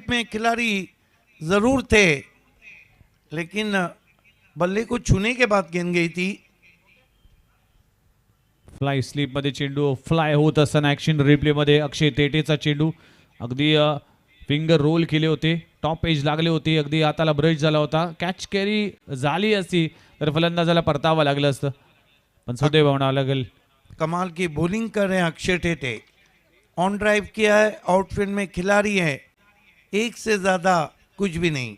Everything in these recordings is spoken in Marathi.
स्लिप में खिलाड़ी जरूर थे, लेकिन बल्ले को छूने के बाद गेंद गई थी। फ्लाय स्लिप मध्ये चेंडू फ्लाय होत असताना ऍक्शन रिप्ले मध्ये अक्षय तेटेचा चेंडू अगदी फिंगर रोल केले होते, टॉप एज लागले होते, अगदी हाताला ब्रश झाला होता. कॅच कॅरी झाली असती तर फलंदाजाला परतावं लागलं असतं, पण सुदैव म्हणावं लागेल. कमाल की बॉलिंग कर रहे हैं Akshay Tete, on drive KIA है, आउटफील्ड में खिलाड़ी है, एक से ज्यादा कुछ भी नहीं.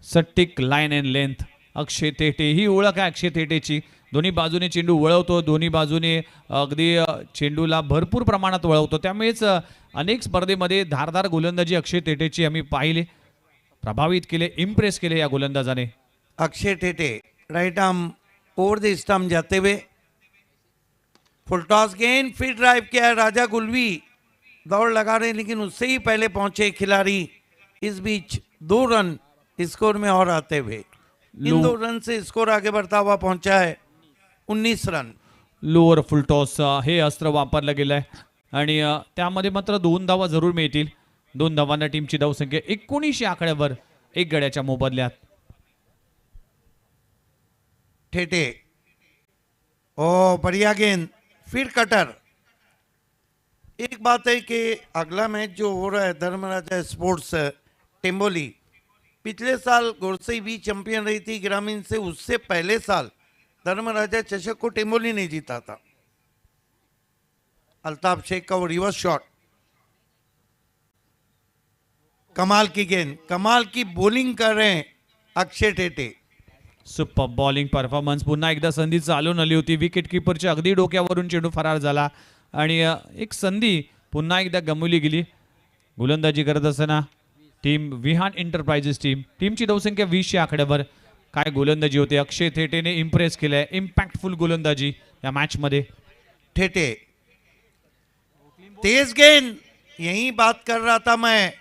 सट्टिक लाईन अँड लेंथ अक्षय तेटे, ही ओळख आहे अक्षय तेटेची. दोन्ही बाजूने चेंडू वळवतो, दोन्ही बाजूने अगदी चेंडूला भरपूर प्रमाणात वळवतो. त्यामुळेच अनेक स्पर्धेमध्ये धारदार गोलंदाजी अक्षय तेटेची आम्ही पाहिले, प्रभावित केले, इम्प्रेस केले या गोलंदाजाने. Akshay Tete right arm over the stump जाते हुए फुल टॉस गेंद, फिर ड्राइव किया है. राजा गुलवी दौड़ लगा रहे लेकिन उससे ही पहले पहुंचे खिलाड़ी. इस बीच 2 रन स्कोर में और आते हुए इन 2 रन से स्कोर आगे बढ़ता हुआ पहुंचा है 19 रन. लोअर फुल टॉस हे अस्त्र वापरलं गेलं आहे आणि त्यामध्ये मात्र 2 धावा जरूर मिळतील. 2 धावांना टीमची धावसंख्या 19 आकड्यावर 1 गड्याच्या मोबदल्यात. ठेटे ओ बढ़िया गेंद, फिर कटर. एक बात है कि अगला मैच जो हो रहा है धर्मराजा स्पोर्ट्स टेम्बोली, पिछले साल गोरसई भी चैंपियन रही थी ग्रामीण से, उससे पहले साल धर्मराजा चषक को टेम्बोली ने जीता था. अल्ताफ शेख का वो रिवर्स शॉट, कमाल की गेंद, कमाल की बॉलिंग कर रहे हैं Akshay Tete. Super bowling performance. पुन्हा एकदा संधी चालून आली होती, विकेट कीपरच्या अगदी डोक्यावरून चेंडू फरार झाला आणि एक संधी पुन्हा एकदा गमावली गेली. गोलंदाजी करत असताना टीम विहान एंटरप्राइजेस टीमची धावसंख्या 20 या आकड्यावर. काय गोलंदाजी होते, अक्षय थेटेने इम्प्रेस केलंय, इम्पॅक्टफुल गोलंदाजी या मॅच मध्ये. ठेटे तेज गेंद, यही बात कर रहा था मैं,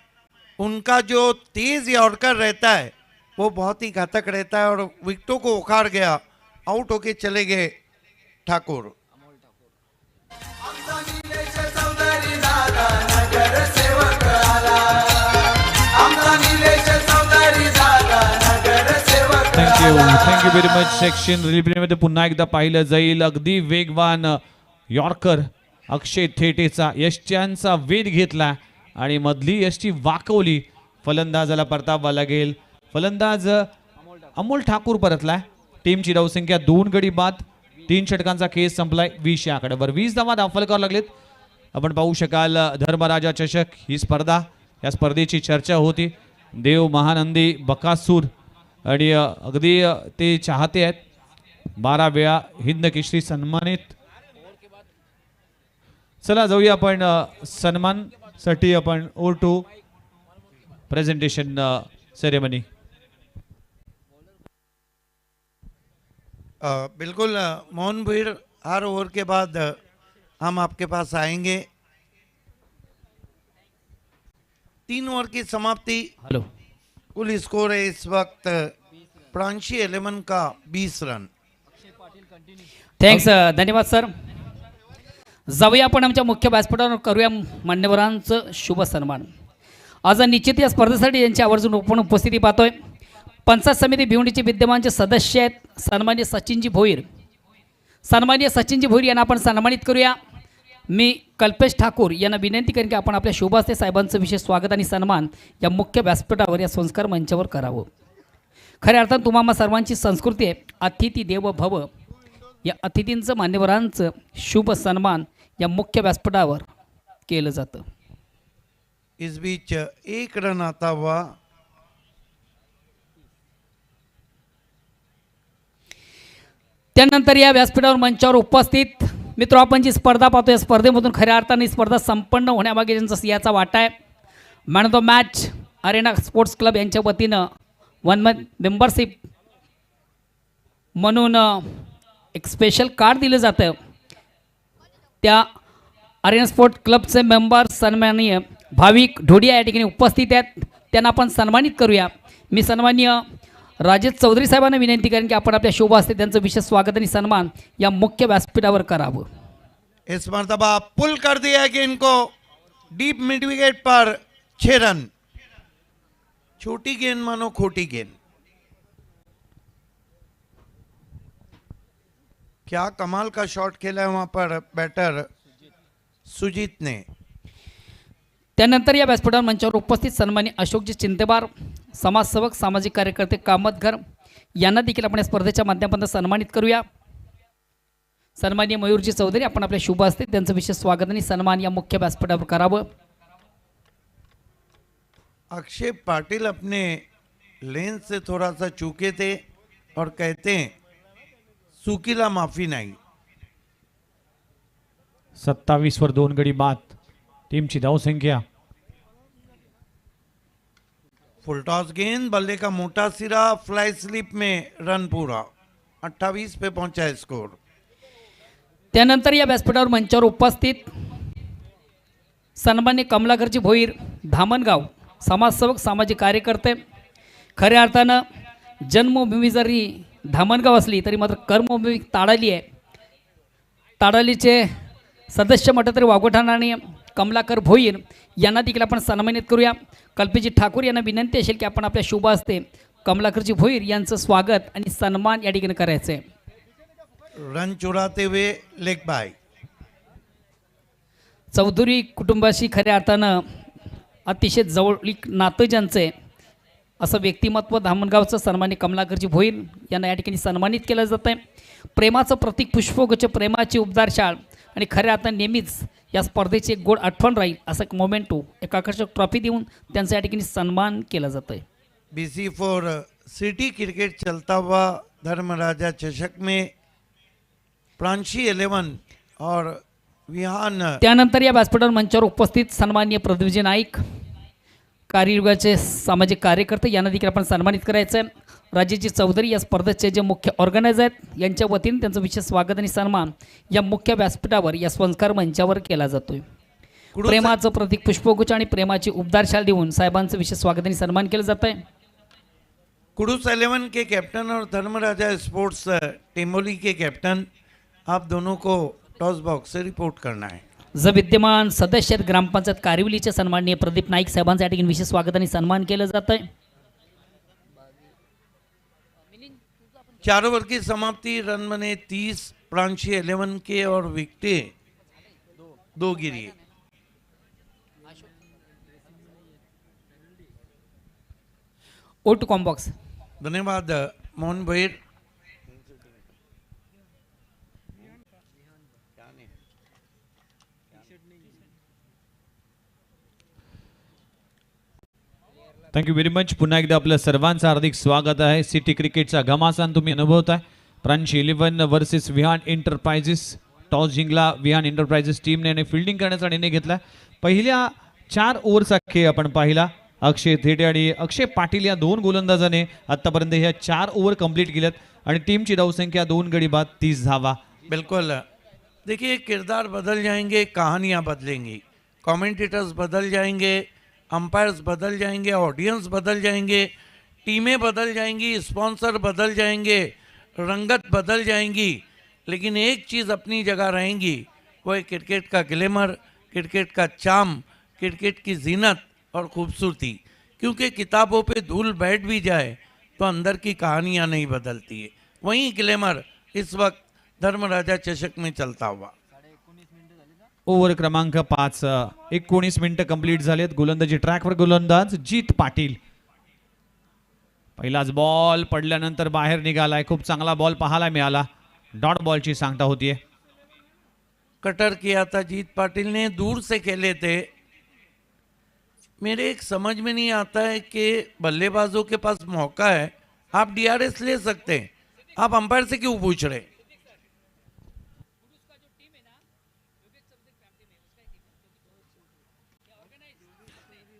उनका जो तेज यॉर्कर रहता है वो बहुत ही घातक रहता है और विकेटों को उखाड़ गया, आउट होके चले गए Thakur. Thank you very much. Section replay मध्ये पुन्हा एकदा पाहिलं जाईल, अगदी वेगवान यॉर्कर अक्षय थेटेचा यष्ट्यांचा वेध घेतला आणि मधली यष्टी वाकवली. फलंदाजाला परतावा लागेल. फलंदाज अमोल ठाकूर परतलाय. टीमची धावसंख्या 2 गडी बाद, 3 षटकांचा खेळ संपलाय 20 या आकड्यावर. 20 धावा दाखल करावं लागलेत. आपण पाहू शकाल धर्मराजा चषक ही स्पर्धा, या स्पर्धेची चर्चा होती. देव महानंदी बकासूर आणि अगदी ते चाहते आहेत. 12 वेळा हिंद केसरी सन्मानित. चला जाऊया आपण सन्मानसाठी आपण ओव्हर टू प्रेजेंटेशन सेरेमनी. बिल्कुल मोहन भीड़, हर ओवर के बाद हम आपके पास आएंगे. 3 ओवर की समाप्ति. हेलो, कुल स्कोर है इस वक्त प्रांशी 11 का 20 रन. थँक्स, धन्यवाद सर. जाऊया आपण आमच्या मुख्य व्यासपीठावर, करूया मान्यवरांचं शुभ सन्मान. आज निश्चित या स्पर्धेसाठी यांची आवर्जून उपस्थिती पाहतोय. पंचायत समिती भिवंडीचे विद्यमानचे सदस्य आहेत सन्मान्य सचिनजी भोईर. सन्मान्य सचिनजी भोईर यांना आपण सन्मानित करूया. मी कल्पेश ठाकूर यांना विनंती करेन की आपण आपल्या शोभास्ते साहेबांचं विशेष स्वागत आणि सन्मान या मुख्य व्यासपीठावर, या संस्कार मंचावर करावं. खऱ्या अर्थानं तुम्हाला सर्वांची संस्कृती आहे अतिथी देव भव. या अतिथींचं, मान्यवरांचं शुभ सन्मान या मुख्य व्यासपीठावर केलं जातं. इस बीच 1 रन आता हुआ. त्यानंतर या व्यासपीठावर मंचावर उपस्थित मित्र, आपण जी स्पर्धा पाहतो या स्पर्धेमधून खऱ्या अर्थाने स्पर्धा संपन्न होण्यामागे ज्यांचा सिंहाचा वाटा आहे, man of the match Arena sports club यांच्या वतीनं 1 मंथ मेंबरशिप म्हणून एक स्पेशल कार्ड दिलं जातं. त्या अरेना स्पोर्ट्स क्लबचे मेंबर सन्माननीय भाविक ढोडिया या ठिकाणी उपस्थित आहेत. त्यांना आपण सन्मानित करूया. मी सन्माननीय राजेश चौधरी साहेबांना विनंती करेन की आपण आपल्या शोभा असते त्यांचं विशेष स्वागत आणि सन्मान या मुख्य व्यासपीठावर करावं. इस मर्तबा पुल कर दिया गेंद को डीप मिड विकेट पर 6 रन. छोटी गेंद मानो खोटी गेंद। क्या कमाल का शॉट खेला है वहां पर बैटर सुजीत ने। त्यानंतर या व्यासपीठावर मंचावर उपस्थित सन्माननीय अशोकजी चिंतेबार, समाजसेवक, सामाजिक कार्यकर्ते, कामतघर यांना देखील आपण या स्पर्धेच्या माध्यमातून सन्मानित करूया। सन्माननीय मयूरजी चौधरी, आपण आपल्या शुभ हस्ते त्यांचं विशेष स्वागत आणि सन्मान या मुख्य व्यासपीठावर करावं। अक्षय पाटिल अपने लेन से थोड़ा सा चूके थे और कहते हैं सुकीला माफी नहीं। 27 वर 2 गडी बाद, टीमची धावसंख्या। फुल टॉस गेंद, बल्ले का मोटा सिरा, फ्लाई स्लिप में रन पूरा, 28 पे पहुंचा है स्कोर। त्यानंतर या व्यासपीठावर मंचावर उपस्थित सन्माननीय कमलाकरजी भोईर, धामणगाव, समाजसेवक, सामाजिक कार्यकर्ते। खऱ्या अर्थानं जन्मभूमी जरी धामणगाव असली तरी मात्र कर्मभूमी ताडाली आहे। ताडालीचे सदस्य म्हटलं तरी वाघोठाण आणि कमलाकर भोईर यांना देखील आपण सन्मानित करूया। कल्पेजी ठाकूर यांना विनंती असेल की आपण आपल्या शुभ हस्ते कमलाकरजी भोईर यांचं स्वागत आणि सन्मान या ठिकाणी करायचं आहे। रन चुराते हुए लेग बाय। चौधरी कुटुंबाशी खऱ्या अर्थानं अतिशय जवळीक नातं ज्यांचं आहे असं व्यक्तिमत्व धामणगावचं सन्माननीय कमलाकरजी भोईर यांना या ठिकाणी सन्मानित केलं जातं आहे। प्रेमाचं प्रतीक पुष्पगुच्छ, प्रेमाची उबदार शाळ आणि खऱ्या अर्थानं नेहमीच या स्पर्धेची एक गोड आठवण राहील असं एक मोमेंटो, एक आकर्षक ट्रॉफी देऊन त्यांचा या ठिकाणी सन्मान केला जातो आहे। BC4 सिटी क्रिकेट चलता हुआ धर्मराजा चषक में प्रांशी 11 और विहान। त्यानंतर या व्यासपीठावर मंचावर उपस्थित सन्माननीय प्रदीपजी नाईक, कार्ययुगाचे सामाजिक कार्यकर्ते यांना देखील आपण सन्मानित करायचं आहे। राजेशजी चौधरी या स्पर्धेचे जे मुख्य ऑर्गनायझर आहेत यांच्या वतीने त्यांचं विशेष स्वागत आणि सन्मान या मुख्य व्यासपीठावर या संस्कार मंचावर केला जातोय। प्रेमाचं प्रतीक पुष्पगुच्छ आणि प्रेमाची उबदार शाल देऊन साहेबांचं विशेष स्वागत आणि सन्मान केलं जात आहे। कुडूस 11 के कैप्टन और धर्मराजा स्पोर्ट्स टेमोली के कैप्टन, आप दोनों को टॉस बॉक्स से रिपोर्ट करना है। ज विद्यमान सदस्य आहेत ग्रामपंचायत कारिवलीचे सन्माननीय प्रदीप नाईक साहेबांचं या ठिकाणी विशेष स्वागत आणि सन्मान केलं जात आहे। 4 ओवर की समाप्ति, रन बने 30, प्रांशी 11 के और विकेटें 2 गिरी। ओ टू कॉम्बॉक्स। धन्यवाद Mohan Bhoir. Thank you very much. पुन्हा एकदा आपलं सर्वांचं हार्दिक स्वागत आहे। सिटी क्रिकेटचा घमासान तुम्ही अनुभवताय। Pranshi 11 versus Vihaan Enterprises. Toss जिंकला विहान एंटरप्राइजेस टीमने आणि फिल्डिंग करण्याचा निर्णय घेतला। पहिल्या 4 ओव्हरचा खेळ आपण पाहिला। अक्षय थेटे आणि अक्षय पाटील या 2 गोलंदाजाने आतापर्यंत ह्या 4 ओव्हर कंप्लीट केल्यात आणि टीमची धावसंख्या 2 गडी बाद 30 धावा। बिल्कुल, देखिए किरदार बदल जाएंगे, कहानियां बदलेंगी, कमेंटेटर्स बदल जाएंगे, अंपायर्स बदल जाएंगे, ऑडियंस बदल जाएंगे, टीमें बदल जाएंगी, स्पॉन्सर बदल जाएंगे, रंगत बदल जाएंगी, लेकिन एक चीज़ अपनी जगह रहेंगी, वो है क्रिकेट का ग्लैमर, क्रिकेट का चार्म, क्रिकेट की जीनत और खूबसूरती। क्योंकि किताबों पे धूल बैठ भी जाए तो अंदर की कहानियाँ नहीं बदलती है। वहीं ग्लैमर इस वक्त धर्मराजा चषक में चलता हुआ। ओव्हर क्रमांक 5, 19 मिनिटं कंप्लीट झालेत। गोलंदाजी ट्रॅकवर गोलंदाज जीत पाटील। पहिलाच बॉल पडल्यानंतर बाहेर निघालाय। खूप चांगला बॉल पाहायला मिळाला। डॉट बॉलची सांगता होतीये। कटर किया था जीत पाटिल ने, दूर से खेले थे। मेरे एक समझ में नहीं आता है कि बल्लेबाजों के पास मौका है, आप DRS ले सकते हैं, आप अंपायर से क्यों पूछ रहे?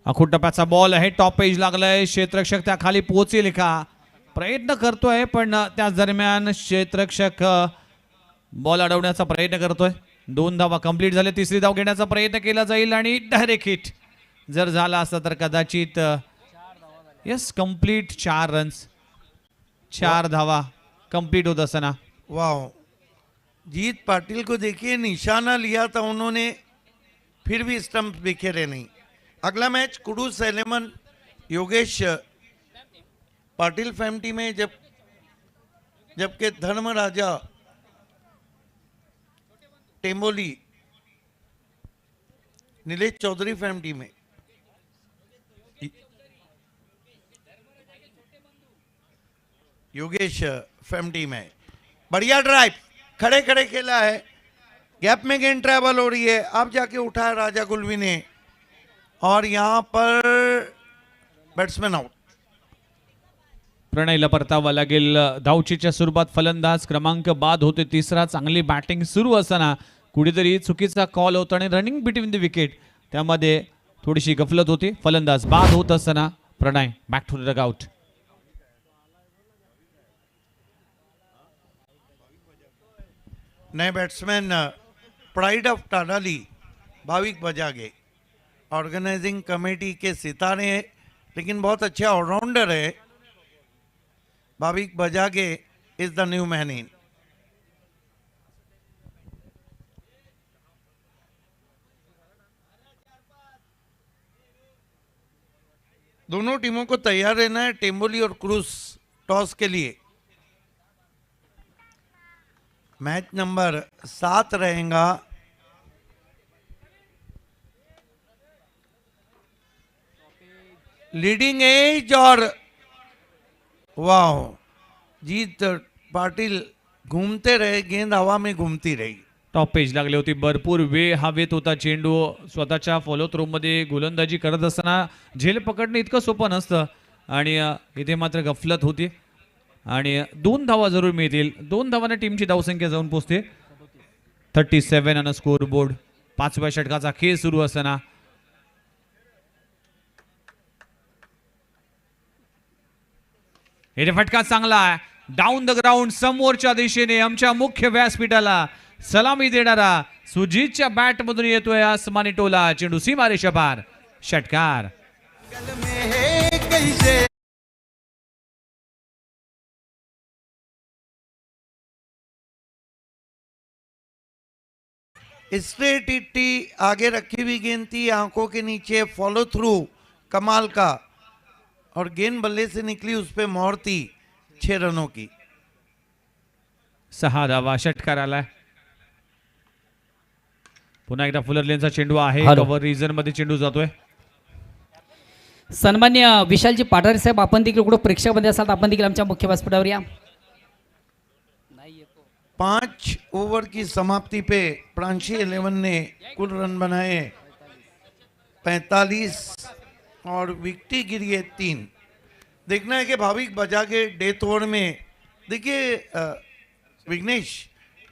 आखूड टप्प्याचा बॉल आहे। टॉप पेज लागलाय। क्षेत्ररक्षक त्या खाली पोहोचेल का प्रयत्न करतोय, पण त्याच दरम्यान क्षेत्ररक्षक बॉल अडवण्याचा प्रयत्न करतोय। 2 धावा कंप्लीट झाले। तिसरी धाव घेण्याचा प्रयत्न केला जाईल आणि डायरेक्ट हिट जर झाला असता तर कदाचित यस कंप्लीट 4 रन्स, 4 धावा कंप्लीट होत असताना। वाह, जीत पाटिल को देखिए, निशाना लिया था उन्होंने, फिर भी स्टंप बिखेरे नहीं। अगला मैच कुडूस 11 योगेश पाटिल फैमिली में जबकि धर्मराजा टेम्बोली नीलेश चौधरी फैमिली में योगेश फैमिली में बढ़िया ड्राइव खड़े खड़े खेला है, गैप में गेंद ट्रैवल हो रही है, अब जाके उठाया राजा गुलवी ने और यहां पर बैट्समैन आउट। प्रणयला परतावा लागेल. धावचीच्या सुरुवात फलंदाज क्रमांक बाद होते तिसरा. चांगली बॅटिंग सुरू असताना कुठेतरी चुकीचा कॉल होता आणि रनिंग बिटवीन द विकेट त्यामध्ये थोडीशी गफलत होती. फलंदाज बाद होत असताना प्रणय बॅक टू द डगआउट. नए बैट्समैन प्राइड ऑफ टाडाली भाविक बजागे, ऑर्गेनाइजिंग कमेटी के सितारे हैं लेकिन बहुत अच्छे ऑलराउंडर है. Bhavik Bajage is the new man in. दोनों टीमों को तैयार रहना है. टेम्बोली और क्रूज टॉस के लिए. मैच नंबर 7 रहेगा. लीडिंग एज और वाह, जीत पाटिल घूमते रहे, गेंद हवा में घूमती रही. टॉप पेज लागली होती. भरपूर वेळ हवेत होता. चेंडू स्वतःच्या फॉलो थ्रो मध्ये गोलंदाजी करत असताना झेल पकडणे इतकं सोपं नसतं आणि इथे मात्र गफलत होती आणि 2 धावा जरूर मिळतील. 2 धावांना टीमची धावसंख्या जाऊन पोहोचते 37 ऑन स्कोर बोर्ड. 5व्या षटकाचा खेळ सुरू असताना हे फटका चांगला आहे. डाऊन द ग्राउंड समोरच्या दिशेने आमच्या मुख्य व्यासपीठाला सलामी देणारा सुजीतच्या बॅट मधून येतोय आसमानी टोला. चेंडू सीमारेषा पार. षटकार. स्ट्रेट इट्टी आगे रखी हुई गेंद थी, आंखों के नीचे फॉलो थ्रू कमाल का और गेंद बल्ले से निकली, उस पे मोहर थी 6 रनों की. 6 धावा. षटकार आलाय. पुन्हा एकदा फुलरलेनचा चेंडू आहे. हॅलो. कव्हर रिजन मध्ये चेंडू जातोय. सन्मान्य विशालजी पाठारे साहेब, आपण देखील कुठं प्रेक्षकामध्ये असाल तर आपण देखील आमच्या मुख्य व्यासपीठावर या. 5 ओवर की समाप्ति पे प्रांशी 11 ने कुल रन बनाए 45 और विकेट गिरी है 3. देखना है कि भाविक बजागे डेथ ओवर में, देखिए विघ्नेश,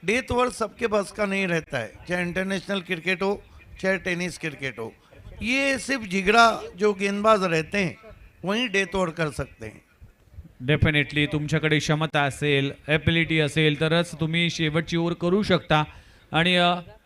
डेथ ओवर सबके बस का नहीं रहता है, चाहे इंटरनेशनल क्रिकेट हो चाहे टेनिस क्रिकेट हो. ये सिर्फ जिगरा जो गेंदबाज रहते हैं वही डेथ ओवर कर सकते हैं. डेफिनेटली तुमच्याकडे क्षमता असेल, एबिलिटी असेल तरच तुम्ही शेवटची ओव्हर करू शकता आणि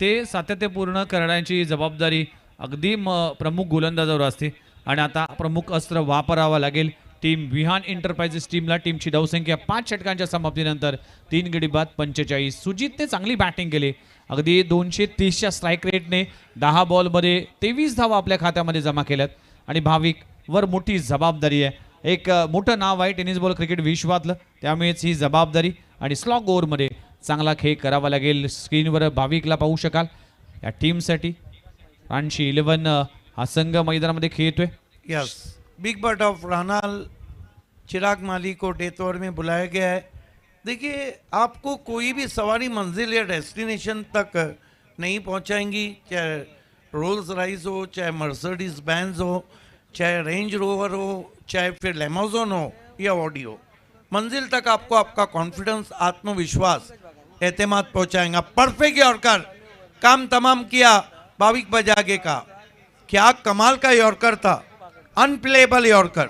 ते सातत्यपूर्ण करण्याची जबाबदारी अगदी प्रमुख गोलंदाजावर असते. आणि आता प्रमुख अस्त्र वापरावा लागेल टीम विहान एंटरप्राइजेस टीमला. टीमची धावसंख्या 5 षटकांच्या समाप्तीनंतर 3 गडी बाद 45. सुजितने चांगली बॅटिंग केली. अगदी 230च्या स्ट्राईक रेटने 10 बॉलमध्ये 23 धावा आपल्या खात्यामध्ये जमा केल्यात आणि भाविक वर मोठी जबाबदारी आहे. एक मोठं नाव आहे टेनिस बॉल क्रिकेट विश्वातलं, त्यामुळेच ही जबाबदारी आणि स्लॉग ओव्हरमध्ये चांगला खेळ करावा लागेल. स्क्रीनवर भाविकला पाहू शकाल या टीमसाठी. प्रांशी 11 हा संघ मैदानामध्ये खेळतोय. Yes, big bird of Ranal Chirag Mali को डेथ ओवर में बुलाया गया है. देखिए, आपको कोई भी सवारी मंजिल या डेस्टिनेशन तक नहीं पहुंचाएंगी, चाहे रोल्स राइस हो, चाहे मर्सिडीज बेंज हो, चाहे रेंज रोवर हो, चाहे फिर लेमोजोन हो या ऑडी हो. मंजिल तक आपको आपका कॉन्फिडेंस, आत्मविश्वास, एतमाद पहुंचाएगा. परफेक्ट यॉर्कर, काम तमाम किया भाविक बजागे का. क्या कमाल का यॉर्कर था, unplayable yorker.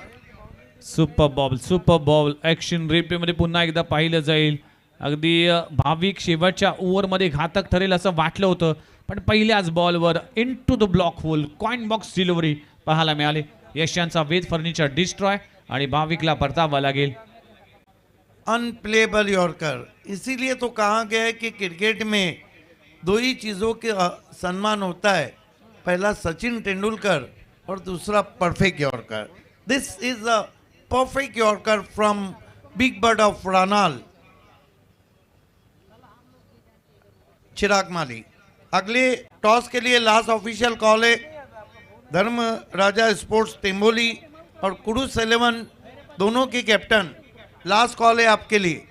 Super ball action रिप्लेमध्ये पुन्हा एकदा पाहिलं जाईल. अगदी भाविक शेवटच्या ओव्हरमध्ये घातक ठरेल असं वाटलं होतं, पण पहिल्याच बॉलवर into the block hole coin box delivery पाहायला मिळाली. यशांचा वेद फर्निचर डिस्ट्रॉय आणि भाविकला परतावा लागेल. अनप्लेबल यॉर्कर, इसीलिए तो कहा गया है कि क्रिकेट में 2 ही चीज़ों के सम्मान होता है, पहला सचिन तेंदुलकर और दूसरा perfect yorker. This is a perfect Yorker from Big Bird of Ranal. Chirag Mali. अगले टॉस के लिए लास्ट ऑफिशियल कॉल है धर्म राजा स्पोर्ट्स टेम्बोली और कुडूस 11 दोनों के कैप्टन. लास्ट कॉल है आपके लिए.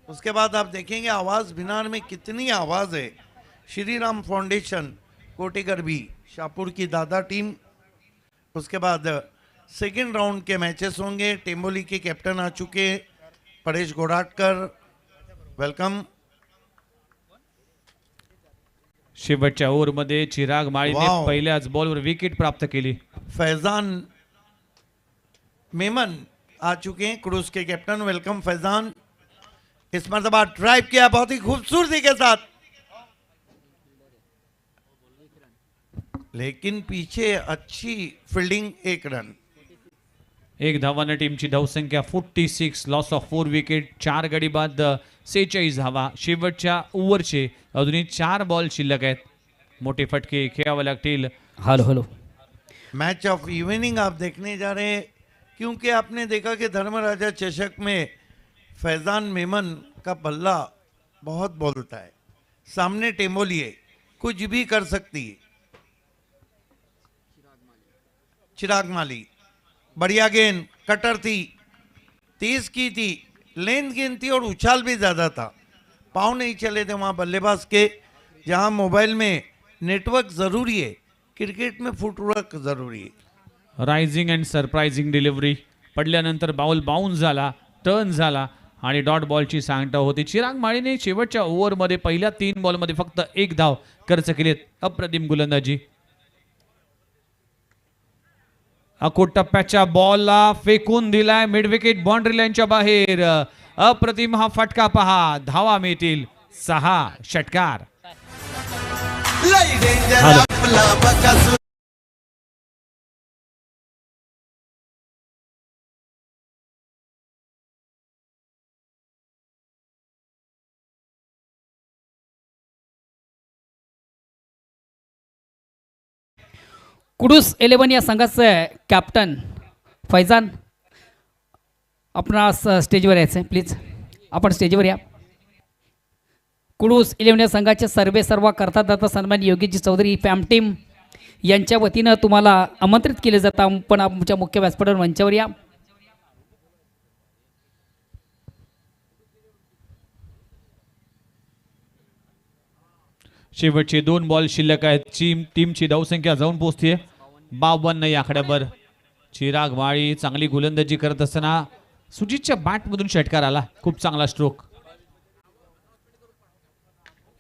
उसके बाद आप देखेंगे आवाज भिनार में कितनी आवाज है. श्री राम फाउंडेशन कोटेकर भी शाहपुर की दादा टीम. उसके बाद सेकेंड राउंड के मैचेस होंगे. टेम्बोली के कैप्टन आ चुके हैं परेश गोडाटकर. वेलकम. शेवटच्या ओव्हरमध्ये चिराग माळीने वाव. पहिल्याच बॉलवर विकेट प्राप्त केली. फैजान मेमन आ चुके हैं क्रूज के कैप्टन. वेलकम फैजान. इस मरतबा ड्राइव किया बहुत ही खूबसूरती के साथ, लेकिन पीछे अच्छी फील्डिंग. 1 रन. एक धावाने टीमची धावसंख्या 46. Loss of 4 wicket. 4 गडी बाद 46 धावा. शेवटच्या ओव्हरचे अजूनही 4 बॉल शिल्लक आहेत. मोठे फटके खेळावे लागतील. हॅलो. मैच ऑफ इवनिंग आप देखने जा रहे हैं क्योंकि आपने देखा कि धर्मराजा चषक में फैजान मेमन का बल्ला बहुत बोलता है. सामने टेम्बोली है, कुछ भी कर सकती है. चिराग माली बढ़िया गेंद, कटर थी, तेज की थी, लेंथ गेंद थी और उछाल भी ज़्यादा था. पाँव नहीं चले थे वहाँ बल्लेबाज के. जहाँ मोबाइल में नेटवर्क ज़रूरी है, क्रिकेट में फुटवर्क ज़रूरी है. Rising and surprising delivery. पडल्यानंतर बाउल बाउन्स झाला, टर्न झाला आणि डॉट बॉलची सांगता होती. चिराग माळीने शेवटच्या ओव्हरमध्ये पहिल्या 3 बॉलमध्ये फक्त 1 धाव खर्च केलेत. अप्रतिम गोलंदाजी. अकोट टप्प्याच्या बॉलला फेकून दिलाय मिड विकेट बाउंड्री लाईनच्या बाहेर. अप्रतिम हा फटका पहा. धावा मिळतील 6. षटकार. कुडूस 11 या संघाचे कॅप्टन फैजान, आपणास स्टेजवर यायचं आहे प्लीज. आपण स्टेजवर या. कुडूस 11 या संघाचे सर्व करता सन्मान योगीजी चौधरी फॅम टीम यांच्या वतीनं तुम्हाला आमंत्रित केले जातं. पण आमच्या मुख्य व्यासपीठावर मंचावर या. शेवटचे 2 बॉल शिल्लक आहेत. टीमची धावसंख्या जाऊन पोहोचते 52 या आकड्यावर. चिराग माळी चांगली गोलंदाजी करत असताना सुजितच्या बॅटमधून षटकार आला. खूप चांगला स्ट्रोक.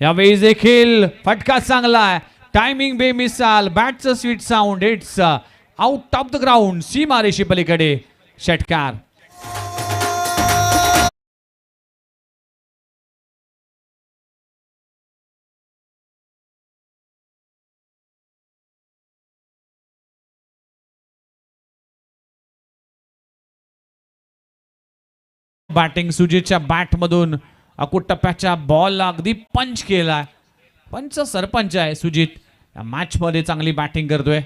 यावेळी देखील फटका चांगला आहे. टायमिंग बेमिसाल. बॅटचं sweet sound. It's out of the ground. सीमारेषे पलीकडे षटकार. बॅटिंग सुजितच्या बॅटमधून अकुट टप्प्याच्या बॉलला अगदी पंच केलाय. पंच सरपंच आहे सुजित. या मॅच मध्ये चांगली बॅटिंग करतोय.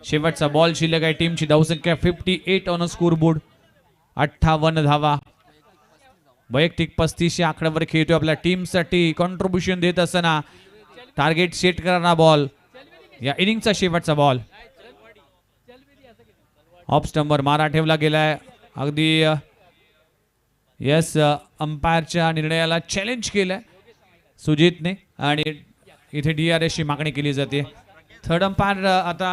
शेवटचा बॉल शिल्लक आहे. टीमची धावसंख्या 58 ऑन स्कोर बोर्ड. 58 धावा. वैयक्तिक 35 या आकड्यावर खेळतोय. आपल्या टीमसाठी कॉन्ट्रीब्युशन देत असताना टार्गेट सेट करणारा बॉल. या इनिंगचा शेवटचा बॉल. ऑफ स्टंपवर मारा ठेवला गेलाय. अगदी यस अंपायरच्या निर्णयाला चॅलेंज केलंय सुजितने आणि इथे DRS ची मागणी केली जाते. थर्ड अंपायर आता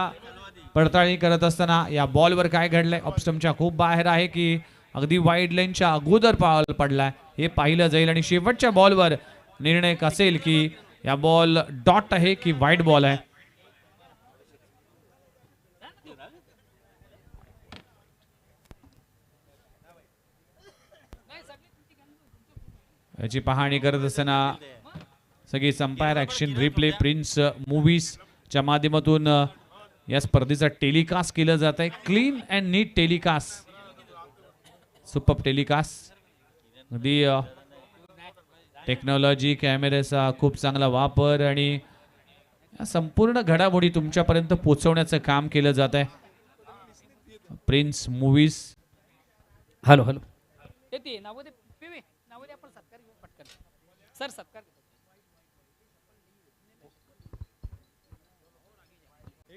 पडताळणी करत असताना या बॉलवर काय घडलंय. ऑफस्टंपच्या खूप बाहेर आहे की अगदी वाईड लाईनच्या अगोदर बॉल पडलाय हे पाहिलं जाईल. आणि शेवटच्या बॉलवर निर्णय असेल की या बॉल डॉट आहे की वाईड बॉल आहे. याची पाहणी करत असताना सगळी अंपायर ॲक्शन रिप्ले प्रिन्स मूव्हीजच्या माध्यमातून या स्पर्धेचा टेलिकास्ट केलं जात आहे. Clean and neat telecast. Super telecast. अगदी टेक्नॉलॉजी कॅमेऱ्याचा खूप चांगला वापर आणि संपूर्ण घडामोडी तुमच्यापर्यंत पोहोचवण्याचं काम केलं जात आहे. Prince movies. हॅलो हॅलो येते नाव दे पिवे नाव दे आपण सत्कार घेऊ पटकन सर सत्कार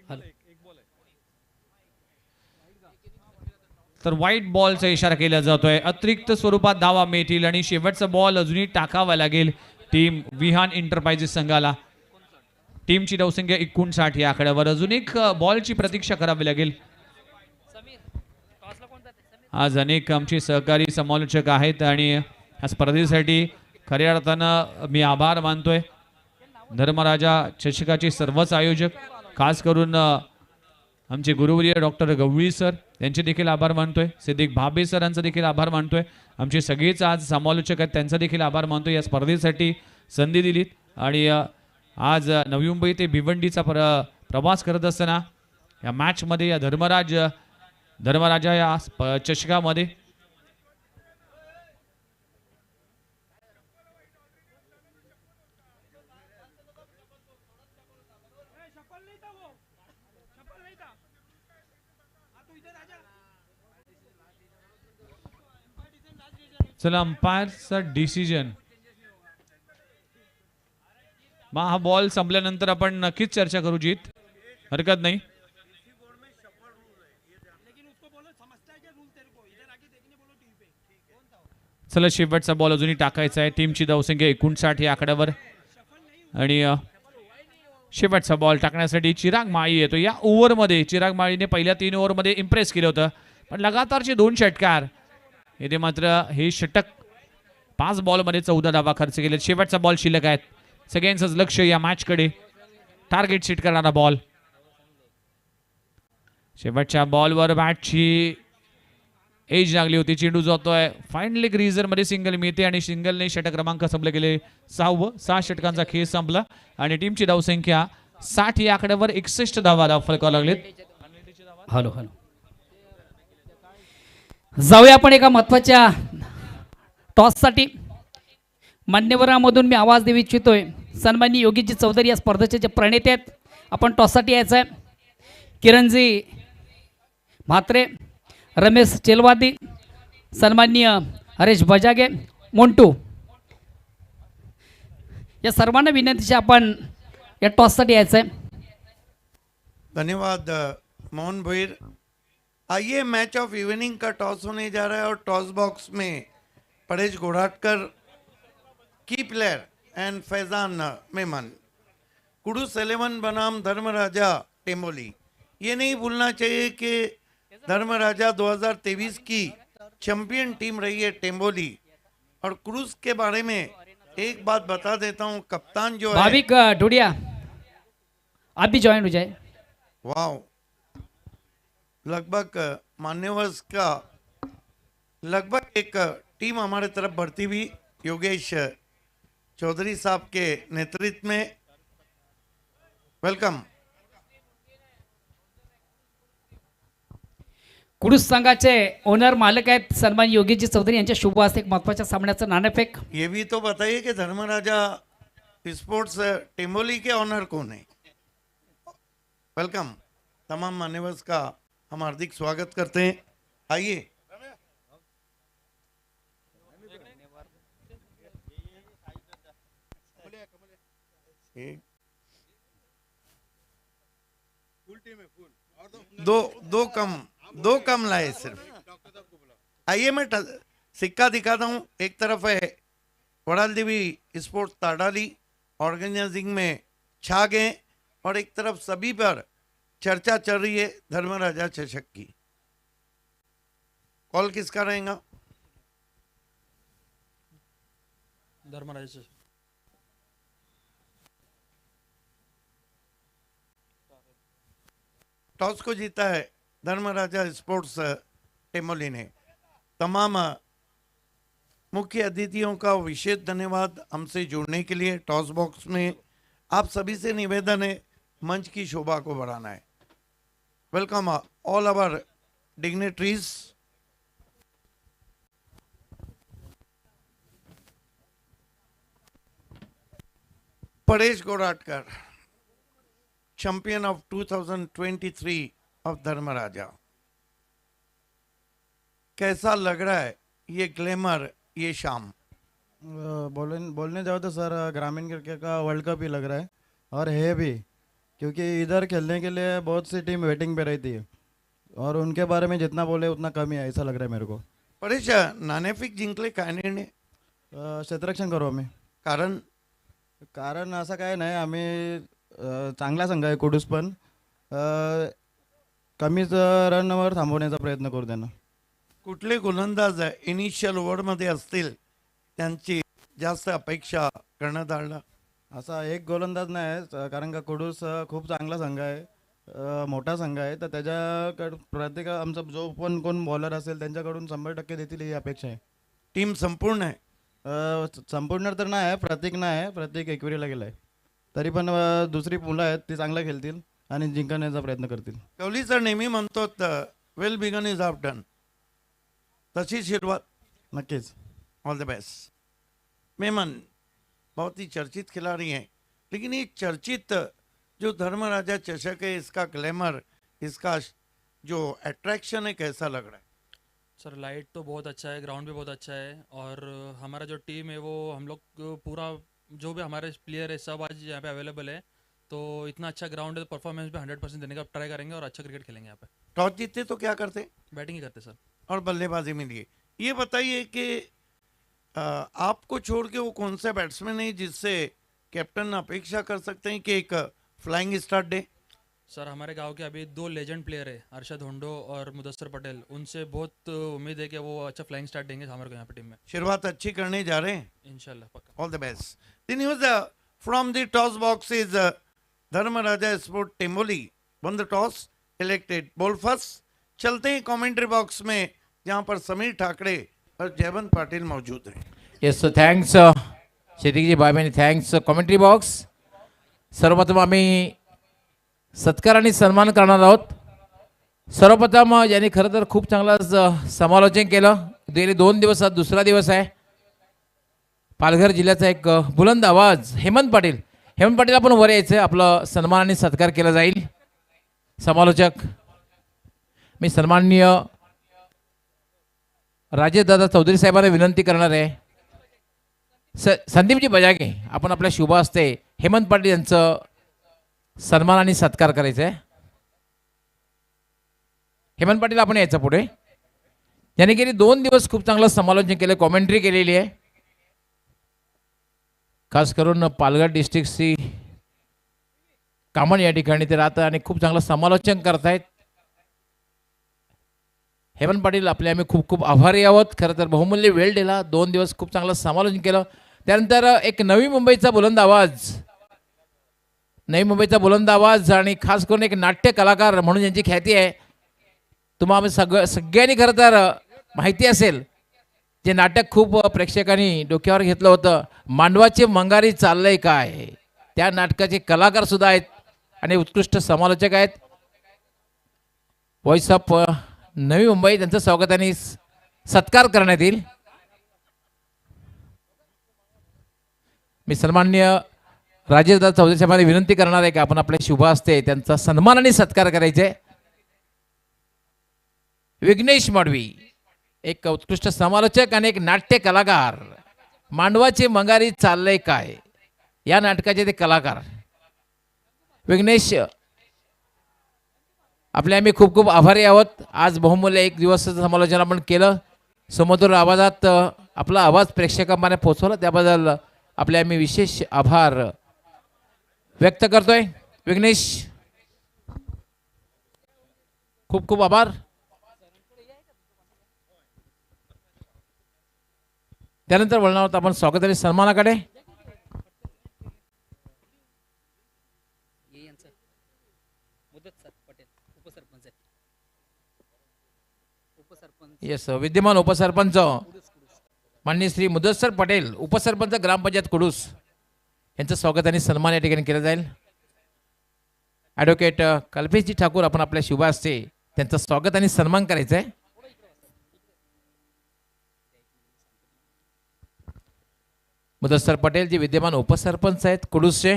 हॅलो तर व्हाईट बॉलचा इशारा केला जातोय. अतिरिक्त स्वरूपात धावा मिळतील आणि शेवटचा बॉल अजूनही टाकावा लागेल टीम विहान एंटरप्राइजेस संघाला. टीमची धावसंख्या 59 या आकड्यावर. अजून एक बॉलची प्रतीक्षा करावी लागेल. समीर टॉसला कोण जाते समीर आज अनेक आमचे सहकारी समालोचक आहेत आणि या स्पर्धेसाठी खऱ्या अर्थानं मी आभार मानतोय. धर्मराजा चषकाचे सर्वच आयोजक, खास करून आमचे गुरुवर्य डॉक्टर गवळी सर यांचे देखील आभार मानतोय. सिद्दीक भाबे सरांचा देखील आभार मानतोय. आमचे सगळेच आज समालोचक आहेत त्यांचा देखील आभार मानतोय. या स्पर्धेसाठी संधी दिलीत आणि आज नवी मुंबई ते भिवंडीचा प्रवास करत असताना या मॅचमध्ये या धर्मराजा या चषकामध्ये चला अंपायरचा डिसिजन. मग हा बॉल संपल्यानंतर आपण नक्कीच चर्चा करू. जीत हरकत नाही. चला शेवटचा बॉल अजूनही टाकायचा आहे. टीमची धावसंख्या 59 या आकड्यावर आणि शेवटचा बॉल टाकण्यासाठी चिराग माळी येतो. या ओव्हरमध्ये चिराग माळीने पहिल्या 3 ओव्हरमध्ये इम्प्रेस केलं होतं, पण लगातारचे 2 षटकार. येथे मात्र हे षटक 5 बॉलमध्ये 14 धावा खर्च केले. शेवटचा बॉल शिल्लक आहेत. सगळ्यांचंच लक्ष या मॅचकडे. टार्गेट सेट करणारा बॉल. शेवटच्या बॉलवर बॅटची एज लागली होती. चेंडू जातोय फायनली ग्रीजर मध्ये. सिंगल मिळते आणि सिंगलने षटक क्रमांक संपले गेले 6 षटकांचा खेळ संपला आणि टीमची धावसंख्या 60 या आकड्यावर 61 धावा फलकावं लागलेत. हॅलो हॅलो जाऊया आपण एका महत्वाच्या टॉससाठी. मान्यवरांमधून मी आवाज देऊ इच्छितोय. सन्माननीय योगीजी चौधरी या स्पर्धेचे जे प्रणेते आहेत. आपण टॉससाठी यायचं आहे. किरणजी म्हात्रे, रमेश चेलवादी, सन्माननीय हरेश बजागे, मोंटू या सर्वांना विनंतीशी आपण या टॉससाठी यायचं आहे. धन्यवाद मोहन भोईर. आइए मैच ऑफ इवनिंग का टॉस होने जा रहा है और टॉस बॉक्स में परेश घोड़ाटकर की प्लेयर एंड फैजान मेमन. कुडूस 11 बनाम धर्मराजा टेम्बोली. ये नहीं भूलना चाहिए कि धर्मराजा 2023 की चैंपियन टीम रही है टेम्बोली. और क्रूज के बारे में एक बात बता देता हूँ, कप्तान जो है भाविक ढूंढिया आप भी ज्वाइन हो जाए. वाओ, लगभग मान्यवर्स का लगभग एक टीम हमारे तरफ बढ़ती हुई योगेश चौधरी साहब के नेतृत्व में. वेलकम. कुडूस संघाचे ओनर मालक आहेत सन्मान योगीजी चौधरी यांच्या शुभ हस्ते एक महत्वाच्या सामन्याचं नाणेफेक. ये भी तो बताइए कि धर्मराजा स्पोर्ट्स टेम्बोली के ऑनर कौन है. वेलकम. तमाम मान्यवर्स का हम हार्दिक स्वागत करते हैं. आइए. दो कम लाए सिर्फ. आइए मैं सिक्का दिखाता हूँ. एक तरफ है वड़ाल देवी स्पोर्ट्स ताडाली ऑर्गेनाइजिंग में छा गए और एक तरफ सभी पर चर्चा चल रही है धर्मराजा चषक की. कॉल किसका रहेगा. धर्मराजा टॉस को जीता है धर्मराजा स्पोर्ट्स टेम्बोली ने. तमाम मुख्य अतिथियों का विशेष धन्यवाद हमसे जुड़ने के लिए. टॉस बॉक्स में आप सभी से निवेदन है मंच की शोभा को बढ़ाना है. Welcome all our dignitaries. Paresh Goratkar, champion of 2023 of Dharmaraja. कैसा लग रहा है ये ग्लैमर, ये शाम? बोलने जाओ तो सर ग्रामीण क्रिकेट का वर्ल्ड कप ही लग रहा है, और है भी, क्योंकि इधर खेलने के लिए बहुत सी टीम वेटिंग पे रहती है, और उनके बारे में जितना बोले उतना कम ही है, ऐसा लग रहा है मेरे को. परेश, नाणेफेक जिंकले काय निर्णय? क्षेत्ररक्षण करू आम्ही. कारण असं काय नाही, आम्ही चांगला संघ आहे कुडूस, पण कमीच रनवर थांबवण्याचा प्रयत्न करू त्यांना. कुठले गोलंदाज इनिशियल ओव्हरमध्ये असतील त्यांची जास्त अपेक्षा करण्यात आलं? असा एक गोलंदाज नाही आहे, कारण का कुडूस खूप चांगला संघ आहे, मोठा संघ आहे, तर त्याच्याकडं प्रत्येक आमचा जो पण कोण बॉलर असेल त्यांच्याकडून 100% देतील ही अपेक्षा आहे. टीम संपूर्ण आहे? संपूर्ण तर नाही आहे, प्रत्येक नाही आहे, प्रत्येक एकविरीला गेला आहे, तरी पण दुसरी मुलं आहेत ती चांगलं खेळतील आणि जिंकण्याचा प्रयत्न करतील. कवली सर नेहमी म्हणतो well begun is half done, तशी सुरुवात. नक्कीच. All the best. मेमन बहुत ही चर्चित खिलाड़ी हैं, लेकिन ये चर्चित जो धर्मराजा चषक है, इसका ग्लैमर, इसका जो अट्रैक्शन है, कैसा लग रहा है? सर लाइट तो बहुत अच्छा है, ग्राउंड भी बहुत अच्छा है, और हमारा जो टीम है वो हम लोग पूरा जो भी हमारे प्लेयर है सब आज यहाँ पे अवेलेबल है, तो इतना अच्छा ग्राउंड है तो परफॉर्मेंस भी 100% देने का ट्राई करेंगे और अच्छा क्रिकेट खेलेंगे यहाँ पे. टॉस जीतते तो क्या करते? बैटिंग ही करते सर. और बल्लेबाजी में लिए. ये बताइए कि आपको छोड़ के वो कौन सा बैट्समैन है जिससे कैप्टन अपेक्षा कर सकते हैं कि एक फ्लाइंग स्टार्ट दे? सर हमारे गांव के अभी 2 लेजेंड प्लेयर है, अरशद होंडो और मुदस्सर पटेल, उनसे बहुत उम्मीद है कि वो अच्छा फ्लाइंग स्टार्ट देंगे हमारे को यहाँ पे टीम में. शुरुआत अच्छी करने जा रहे हैं इंशाल्लाह पक्का. All the best. The news from the toss box is Dharmaraja Sport Temboli won the toss, elected ball first. चलते हैं कमेंट्री बॉक्स में, जहां पर समीर ठाकरे और जयवंत पाटिल मौजूद हैं. Yes sir, thanks Shettyji by many, thanks commentary box. सर्वप्रथम आम्ही सत्कार आणि सन्मान करणार आहोत. सर्वप्रथम यांनी खरं तर खूप चांगलं समालोचन केलं. गेले 2 दिवस, आज दुसरा दिवस आहे. पालघर जिल्ह्याचा एक बुलंद आवाज हेमंत पाटील. हेमंत पाटील आपण वर यायचं, आपलं सन्मान आणि सत्कार केला जाईल. समालोचक मी सन्माननीय राजेशदादा चौधरी साहेबांना विनंती करणार आहे. संदीपजी बजागे, आपण आपल्या शुभ हस्ते हेमंत पाटील यांचं सन्मान आणि सत्कार करायचा आहे. हेमंत पाटील आपण यायचं पुढे. याने गेली 2 दिवस खूप चांगलं समालोचन केलं, कॉमेंट्री केलेली आहे. खास करून पालघर डिस्ट्रिक्टची कामन या ठिकाणी ते राहतं आणि खूप चांगलं समालोचन करतायत. हेमंत पाटील आपले आम्ही खूप खूप आभारी आहोत. खरं तर बहुमूल्य वेळ दिला, 2 दिवस खूप चांगलं समालोचन केलं. त्यानंतर एक नवी मुंबईचा बुलंद आवाज, नवी मुंबईचा बुलंद आवाज आणि खास करून एक नाट्य कलाकार म्हणून ज्यांची ख्याती आहे, तुम्हाला सगळ्यांनी खरं तर माहिती असेल, जे नाटक खूप प्रेक्षकांनी डोक्यावर घेतलं होतं, मांडवाचे मंगारी चाललंय काय, त्या नाटकाचे कलाकार सुद्धा आहेत आणि उत्कृष्ट समालोचक आहेत. व्हॉइस ऑफ नवी मुंबई, त्यांचं स्वागताने सत्कार करण्यात येईल. मी सन्माननीय राजेशदादा चौधरी साहेबांना विनंती करणार आहे की आपण आपल्या शुभ हस्ते त्यांचा सन्मान आणि सत्कार करायचे. विघ्नेश मडवी, एक उत्कृष्ट समालोचक आणि एक नाट्य कलाकार, मांडवाचे मंगारी चाललंय काय या नाटकाचे ते कलाकार. विघ्नेश, आपले आम्ही खूप खूप आभारी आहोत. आज बहुमूल्य 1 दिवसाचं समालोचन आपण केलं, सुमधुर आवाजात आपला आवाज प्रेक्षकांपर्यंत पोहोचवला, त्याबद्दल आपले आम्ही विशेष आभार व्यक्त करतोय. विघ्नेश, खूप खूप आभार. त्यानंतर वळणार आहोत आपण स्वागत आणि सन्मानाकडे. येस, विद्यमान उपसरपंच माननीय श्री मुदस्सर पटेल, उपसरपंच ग्रामपंचायत कुडूस, यांचं स्वागत आणि सन्मान या ठिकाणी केलं जाईल. ॲडव्होकेट कल्पेशजी ठाकूर, आपण आपल्या शुभ हस्ते त्यांचं स्वागत आणि सन्मान करायचं आहे. मुदस्सर पटेल जे विद्यमान उपसरपंच आहेत कुडूसचे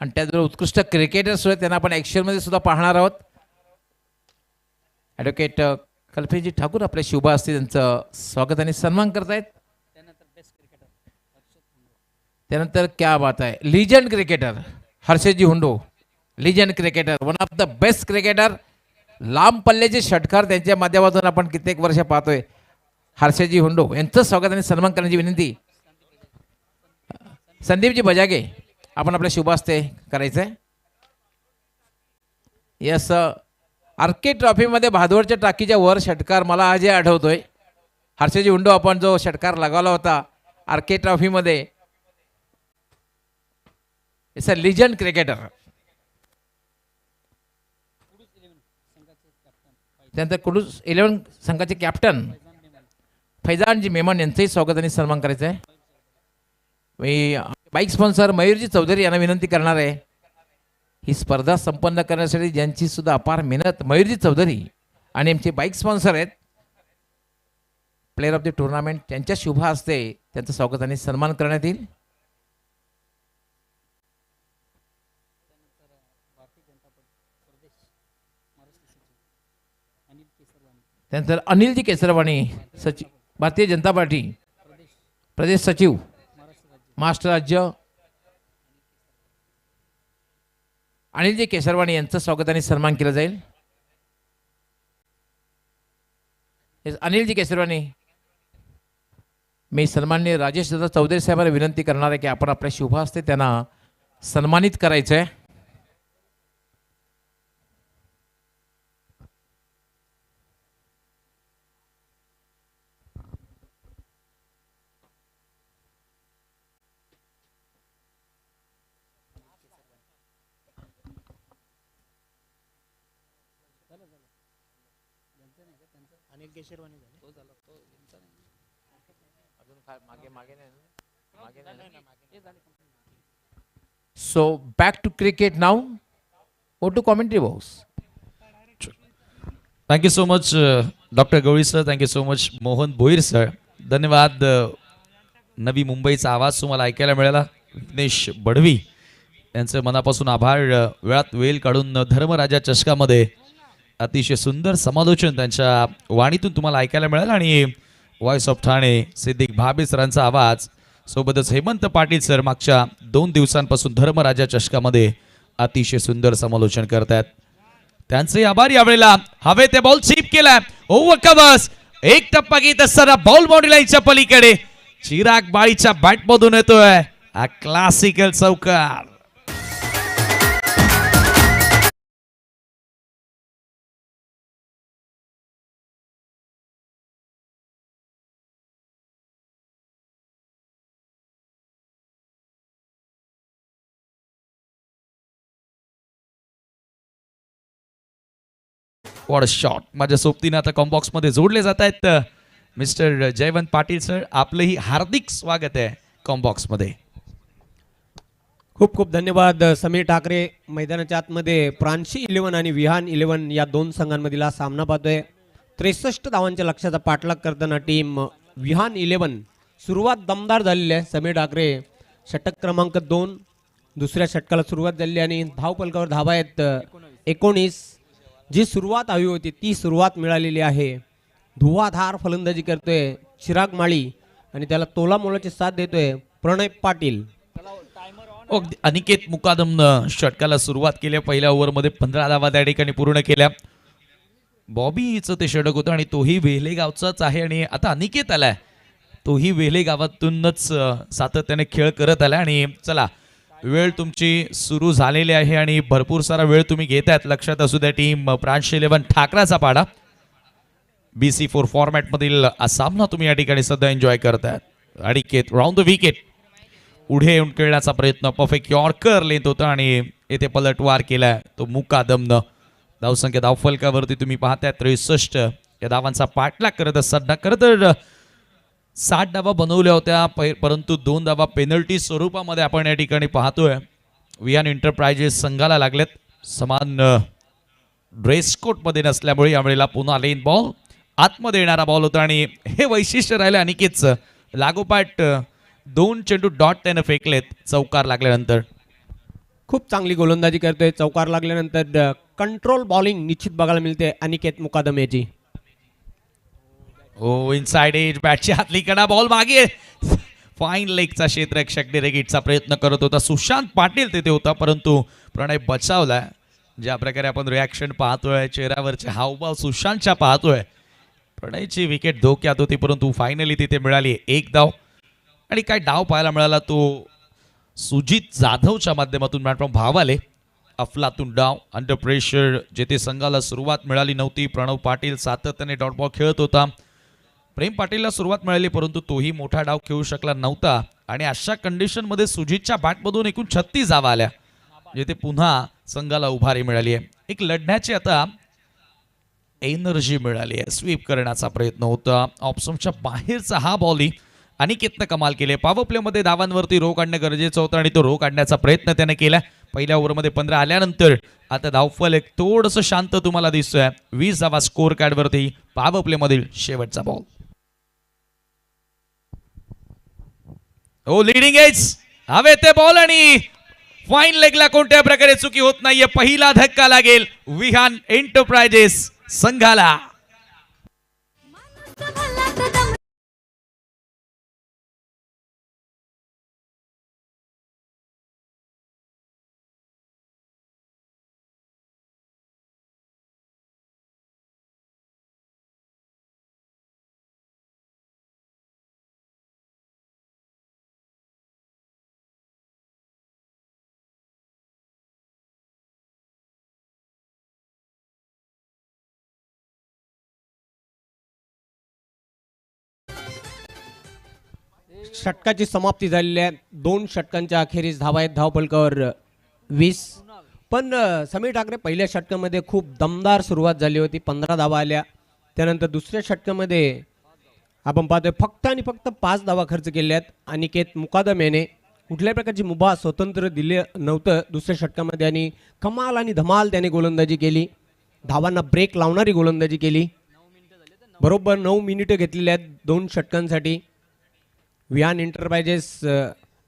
आणि त्याचबरोबर उत्कृष्ट क्रिकेटर सुद्धा, त्यांना आपण ॲक्शनमध्ये सुद्धा पाहणार आहोत. ॲडव्होकेट कल्पेशजी ठाकूर आपल्या शुभ असते त्यांचं स्वागत आणि सन्मान करतायत. त्यानंतर क्या बात आहे, legend cricketer Harshadji Hundo, legend cricketer, one of the best cricketer. लांब पल्ल्याचे षटकार त्यांच्या माध्यमातून आपण कित्येक वर्ष पाहतोय. हर्षदजी हुंडो यांचं स्वागत आणि सन्मान करण्याची विनंती. संदीपजी बजागे आपण आपल्या शुभ हस्ते करायचं आहे. यस, आर्के ट्रॉफीमध्ये भादवडच्या टाकीच्या वर षटकार मला आजही आठवतोय. हर्षदजी हुंडो आपण जो षटकार लगावला होता आर्के ट्रॉफीमध्ये. It's a legend cricketer. त्यानंतर कुडूस 11 संघाचे कॅप्टन फैजानजी मेमन यांचंही स्वागत आणि सन्मान करायचं आहे. मी बाईक स्पॉन्सर मयूरजी चौधरी यांना विनंती करणार आहे. ही स्पर्धा संपन्न करण्यासाठी ज्यांची सुद्धा अपार मेहनत, मयूरजी चौधरी आणि आमचे बाईक स्पॉन्सर आहेत, प्लेअर ऑफ द टुर्नामेंट, त्यांच्या शुभ हस्ते त्यांचं स्वागत आणि सन्मान करण्यात येईल. त्यानंतर अनिलजी केसरवाणी सचिव, भारतीय जनता पार्टी प्रदेश सचिव महाराष्ट्र राज्य, अनिलजी केसरवाणी यांचं स्वागत आणि सन्मान केलं जाईल. अनिलजी केसरवाणी, मी सन्माननीय राजेश दादा चौधरी साहेबांना विनंती करणार आहे की आपण आपल्या शुभ हस्ते त्यांना सन्मानित करायचं आहे. So back to cricket now. Go to commentary box. Thank you so much doctor Gawali sir, thank you so much Mohan Bhoir sir. धन्यवाद. नवी मुंबईचा आवाज तुम्हाला ऐकायला मिळाला. विघ्नेश बडवी यांचे मनापासून आभार. वेळात वेळ काढून धर्मराजा चषकामध्ये अतिशय सुंदर समालोचन त्यांच्या वाणीतून तुम्हाला ऐकायला मिळालं. आणि व्हॉइस ऑफ ठाणे सिद्दीक भाबे सरांचा आवाज, सोबतच हेमंत पाटील सर मागच्या 2 दिवसांपासून धर्मराजा चषकामध्ये अतिशय सुंदर समालोचन करतात. त्यांचे आभार. यावेळेला हवे ते बॉल स्वीप केला, ओव्हर कव्हर्स, एक टप्पा घेत असताना बॉल बाउंड्री लाईनच्या पलीकडे चिराग बाळीच्या बॅटमधून येतोय हा क्लासिकल चौकार. What a shot. माझ्या सोबतीने आता कॉम्बॉक्स मध्ये जोडले जात आहेत मिस्टर जयवंत पाटील सर. आपलंही हार्दिक स्वागत आहे कॉम्बॉक्स मध्ये. खूप खूप धन्यवाद समीर ठाकरे. मैदानाच्या आतमध्ये प्रांशी 11 आणि विहान 11 या 2 संघांमधील हा सामना पाहतोय. 63 धावांच्या लक्ष्याचा पाठलाग करताना टीम विहान 11 सुरुवात दमदार झालेली आहे. समीर ठाकरे षटक क्रमांक 2, दुसऱ्या षटकाला सुरुवात झाली आणि धावफलकावर धावा आहेत 19. जी सुरुवात हवी होती ती सुरुवात मिळालेली आहे. धुवाधार फलंदाजी करतोय चिराग माळी आणि त्याला तोला मोलाची साथ देतोय प्रणय पाटील. अनिकेत मुकादमनं षटकाला सुरुवात केली. पहिल्या ओव्हरमध्ये 15 धावा त्या ठिकाणी पूर्ण केल्या. बॉबीचं ते षटक होतं आणि तोही वेल्हे गावचाच आहे. आणि आता अनिकेत आलाय, तोही वेल्हे गावातूनच सातत्याने खेळ करत आला. आणि चला, वेळ तुमची सुरू झालेली आहे आणि भरपूर सारा वेळ तुम्ही घेतायत. लक्षात असू द्या टीम प्रांशी 11 ठाकराचा पाडा BC4 फॉर्मॅट मधील हा सामना तुम्ही या ठिकाणी सध्या एन्जॉय करतायत. अनिकेत राऊंड द विकेट पुढे येऊन खेळण्याचा प्रयत्न, परफेक्ट यॉर्कर लेंथ होता आणि येथे पलटवार केलाय तो मुकादमनं. धावसंख्या धावफलकावरती तुम्ही पाहताय 63. या धावांचा पाठलाग करत असताना खरं तर 60 धावा बनवल्या होत्या, परंतु 2 धावा पेनल्टी स्वरूपामध्ये आपण या ठिकाणी पाहतोय. विहान एंटरप्राइजेस संघाला लागलेत. समान ड्रेस कोटमध्ये नसल्यामुळे यावेळेला पुन्हा लेन बॉल आतमध्ये येणारा बॉल होता आणि हे वैशिष्ट्य राहिलं अनिकेतचं. लागोपाठ 2 चेंडू डॉट त्यानं फेकलेत चौकार लागल्यानंतर. खूप चांगली गोलंदाजी करतोय. चौकार लागल्यानंतर कंट्रोल बॉलिंग निश्चित बघायला मिळते अनिकेत मुकादम याची. ओ इनसाइड एज बॅटच्या हातली कडा बॉल मागे फाईन लेगचा क्षेत्ररक्षक डिरेगिटचा प्रयत्न करत होता. सुशांत पाटील तिथे होता परंतु प्रणय बचावला. ज्या प्रकारे आपण रिॲक्शन पाहतोय, चेहऱ्यावरचे हावभाव सुशांतच्या पाहतोय, प्रणयची विकेट धोक्यात होती परंतु फायनली तिथे मिळाली एक धाव. आणि काय डाव पाहायला मिळाला तो सुजित जाधवच्या माध्यमातून मॅडम भावाले. अफलातून डाव अंडर प्रेशर, जेथे संघाला सुरुवात मिळाली नव्हती. प्रणव पाटील सातत्याने डॉट बॉल खेळत होता. प्रेम पाटीलला सुरुवात मिळाली परंतु तोही मोठा डाव खेळू शकला नव्हता. आणि अशा कंडिशनमध्ये सुजितच्या बॅटमधून एकूण 36 धावा आल्या, जेथे पुन्हा संघाला उभारी मिळाली आहे. एक लढण्याची आता एनर्जी मिळाली आहे. स्वीप करण्याचा प्रयत्न होता. ऑप्शनच्या बाहेरचा हा बॉलही अनिकेतनं कमाल केले. पॉवर प्लेमध्ये धावांवरती रो काढणं गरजेचं होतं आणि तो रो काढण्याचा प्रयत्न त्याने केला. पहिल्या ओव्हरमध्ये 15 आल्यानंतर आता धावफल एक थोडंसं शांत तुम्हाला दिसतोय. 20 धावा स्कोर कार्डवरती पॉवर प्लेमधील शेवटचा बॉल. ओ लीडिंग एज हवे ते बॉल आणि फाईन लेगला कोणत्या प्रकारे चुकी होत नाहीये. पहिला धक्का लागेल विहान एंटरप्राइजेस संघाला. षटकाची समाप्ती झालेली आहे. 2 षटकांच्या अखेरीस धावा आहेत धावफलकावर 20. पण समीर ठाकरे पहिल्या षटकामध्ये खूप दमदार सुरुवात झाली होती. 15 धावा आल्या. त्यानंतर दुसऱ्या षटकामध्ये आपण पाहतोय फक्त आणि फक्त 5 धावा खर्च केल्या आहेत. अनिकेत मुकादम याने कुठल्याही प्रकारची मुभा स्वतंत्र दिले नव्हतं दुसऱ्या षटकामध्ये आणि कमाल आणि धमाल त्याने गोलंदाजी केली. धावांना ब्रेक लावणारी गोलंदाजी केली. बरोबर 9 मिनिटं घेतलेली आहेत 2 षटकांसाठी. विहान एंटरप्राइजेस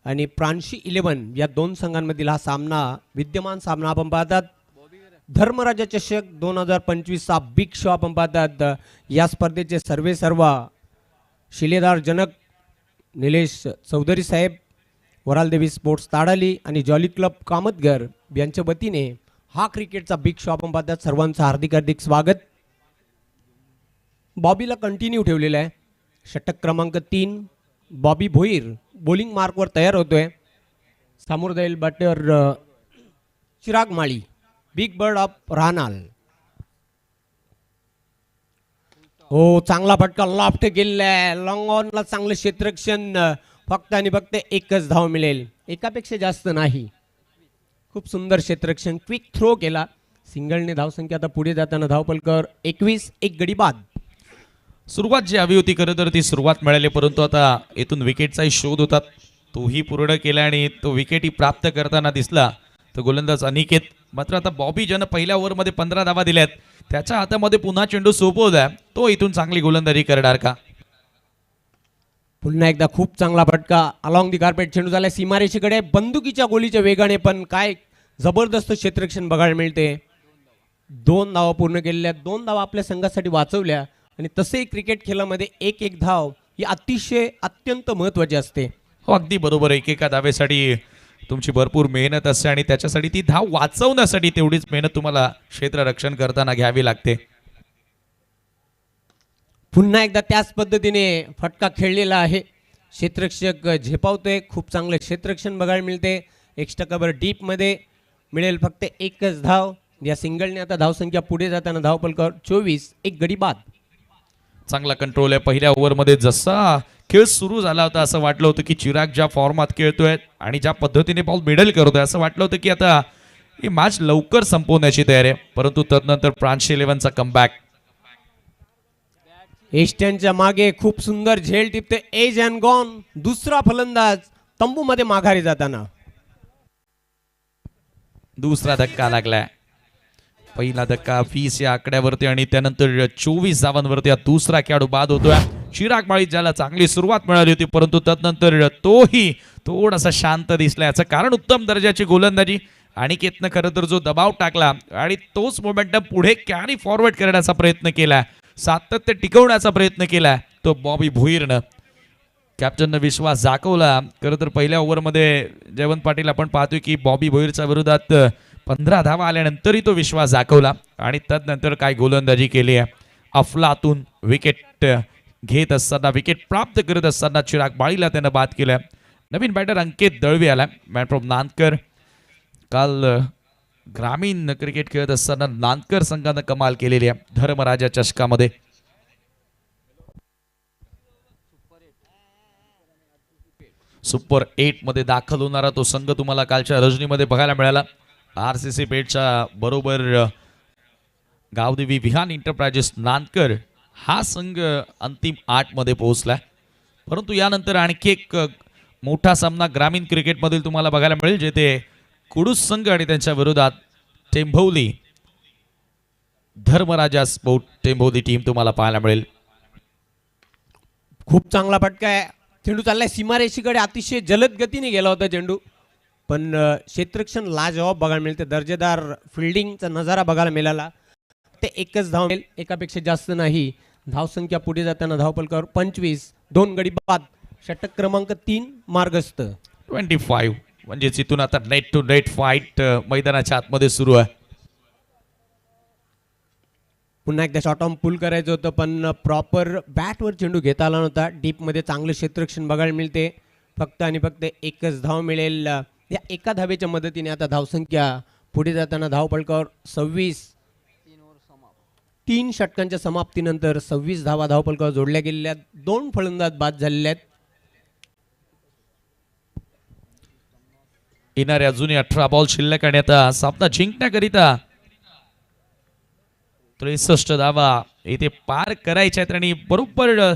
आणि प्रांशी 11 या 2 संघांमधील हा सामना विद्यमान सामना आपण पाहतात. धर्मराजा चषक 2025चा बिग शो आपण पाहतात. या स्पर्धेचे सर्व शिलेदार जनक निलेश चौधरी साहेब, वरालदेवी स्पोर्ट्स ताडाली आणि जॉली क्लब कामतगर यांच्या वतीने हा क्रिकेटचा बिग शो आपण पाहतात. सर्वांचं हार्दिक स्वागत. बॉबीला कंटिन्यू ठेवलेला आहे. षटक क्रमांक 3 बॉबी भोईर बॉलिंग मार्कवर तयार होतोय. समोर जाईल batter Chirag Mali, big bird of Ranal. हो चांगला फटका लॉफ्ट गेलाय. लॉंग ऑनला चांगलं क्षेत्ररक्षण. फक्त आणि फक्त एकच धाव मिळेल, एकापेक्षा जास्त नाही. खूप सुंदर क्षेत्ररक्षण. क्विक थ्रो केला. सिंगलने धावसंख्या आता पुढे जाताना धावफलकावर 21. एक गडी बाद. सुरुवात जी हवी होती खरं तर ती सुरुवात मिळाली परंतु आता येथून विकेटचाही शोध होता तोही पूर्ण केला आणि तो विकेटही प्राप्त करताना दिसला तर गोलंदाज अनिकेत. मात्र आता बॉबी ज्यानं पहिल्या ओव्हरमध्ये 15 धावा दिल्यात त्याच्या हातामध्ये पुन्हा चेंडू सोपवला. तो इथून चांगली गोलंदाजी करणार का? पुन्हा एकदा खूप चांगला फटका. अलॉंग दी कार्पेट चेंडू झाला सीमारेषेकडे. बंदुकीच्या गोलीच्या वेगाने पण काय जबरदस्त क्षेत्ररक्षण बघायला मिळते. 2 धावा पूर्ण केलेल्या. 2 धावा आपल्या संघासाठी वाचवल्या आणि तसेही क्रिकेट खेळामध्ये एक धाव ही अत्यंत महत्त्वाची असते. हो अगदी बरोबर. एकेका धावेसाठी तुमची भरपूर मेहनत असते आणि त्याच्यासाठी ती धाव वाचवण्यासाठी तेवढीच मेहनत तुम्हाला क्षेत्ररक्षण करताना घ्यावी लागते. पुन्हा एकदा त्याच पद्धतीने फटका खेळलेला आहे. क्षेत्ररक्षक झेपावतोय. खूप चांगलं क्षेत्ररक्षण बघायला मिळते. एक्स्ट्रा कव्हर डीपमध्ये मिळेल फक्त एकच धाव. या सिंगलने आता धावसंख्या पुढे जाताना धावफलकावर 24. एक गडी बाद. चांगला कंट्रोल आहे. पहिल्या ओव्हरमध्ये जसा खेळ सुरू झाला होता असं वाटलं होतं की चिराग ज्या फॉर्मात खेळतोय आणि ज्या पद्धतीने बॉल मिडल करतोय असं वाटलं होतं की आता ही मॅच लवकर संपवण्याची तयारी आहे. परंतु तदनंतर प्रांशी 11चा कमबॅक. एस्टनच्या मागे खूप सुंदर झेल टिपते. Age and gone. दुसरा फलंदाज तंबूमध्ये माघारी जाताना. दुसरा धक्का लागलाय. पहिला धक्का 20 या आकड्यावरती आणि त्यानंतर 24 धावांवरती हा दुसरा खेळाडू बाद होतोय. चिराग माळी ज्याला चांगली सुरुवात मिळाली होती परंतु तदनंतर तोही थोडासा शांत दिसला. याचं कारण उत्तम दर्जाची गोलंदाजी. अनिकेतनं खरं तर जो दबाव टाकला आणि तोच मोमेंटम पुढे कॅरी फॉरवर्ड करण्याचा प्रयत्न केला. सातत्य टिकवण्याचा प्रयत्न केला तो बॉबी भोईरनं. कॅप्टननं विश्वास दाखवला. खरं तर पहिल्या ओव्हरमध्ये जयवंत पाटील आपण पाहतोय की बॉबी भोईरच्या विरोधात 15 धावा आल्यानंतरही तो विश्वास दाखवला आणि तदनंतर काय गोलंदाजी केली आहे. अफलातून विकेट घेत असताना, विकेट प्राप्त करत असताना चिराग बाळीला त्यानं बाद केलं. नवीन बॅटर अंकित दळवी आला, मॅन फ्रॉम नांदकर. काल ग्रामीण क्रिकेट खेळत असताना नांदकर संघानं कमाल केलेली आहे धर्मराजा चषकामध्ये. सुपर 8 मध्ये दाखल होणारा तो संघ तुम्हाला कालच्या रजनीमध्ये बघायला मिळाला. RCC पेठच्या बरोबर गावदेवी विहान एंटरप्राइजेस नांदकर हा संघ अंतिम 8 मध्ये पोहोचला. परंतु यानंतर आणखी एक मोठा सामना ग्रामीण क्रिकेटमधील तुम्हाला बघायला मिळेल, जेथे कुडूस संघ आणि त्यांच्या विरोधात टेंभोली धर्मराजा स्पोर्ट टेंभोली टीम तुम्हाला पाहायला मिळेल. खूप चांगला फटका आहे. चेंडू चाललाय सीमारेषेकडे, अतिशय जलद गतीने गेला होता चेंडू, पण क्षेत्ररक्षण लाजवाब बघायला मिळते. दर्जेदार फिल्डिंगचा नजारा बघायला मिळाला. ते एकच धाव मिळेल, एकापेक्षा जास्त नाही. धावसंख्या पुढे जाताना धावपलकावर 25, 2 गडी बाद. षटक क्रमांक 3 मार्गस्थ. 25 म्हणजेच इथून आता नेट टू नेट फाईट मैदानाच्या आतमध्ये सुरू आहे. पुन्हा एकदा शॉर्ट ऑन पुल करायचं होतं, पण प्रॉपर बॅटवर चेंडू घेता आला नव्हता. डीपमध्ये चांगलं क्षेत्ररक्षण बघायला मिळते. फक्त आणि फक्त एकच धाव मिळेल. या एका धावेच्या मदतीने आता धावसंख्या पुढे जाताना धावपलकावर 26. 3 षटकांच्या समाप्तीनंतर 26 धावा धावपलकावर जोडल्या गेलेल्या. 2 फलंदाज बाद झालेले आहेत. येणारे अजूनही 18 बॉल शिल्लक आणि आता सामना जिंकण्याकरिता 63 धावा इथे पार करायच्या आहेत आणि बरोबर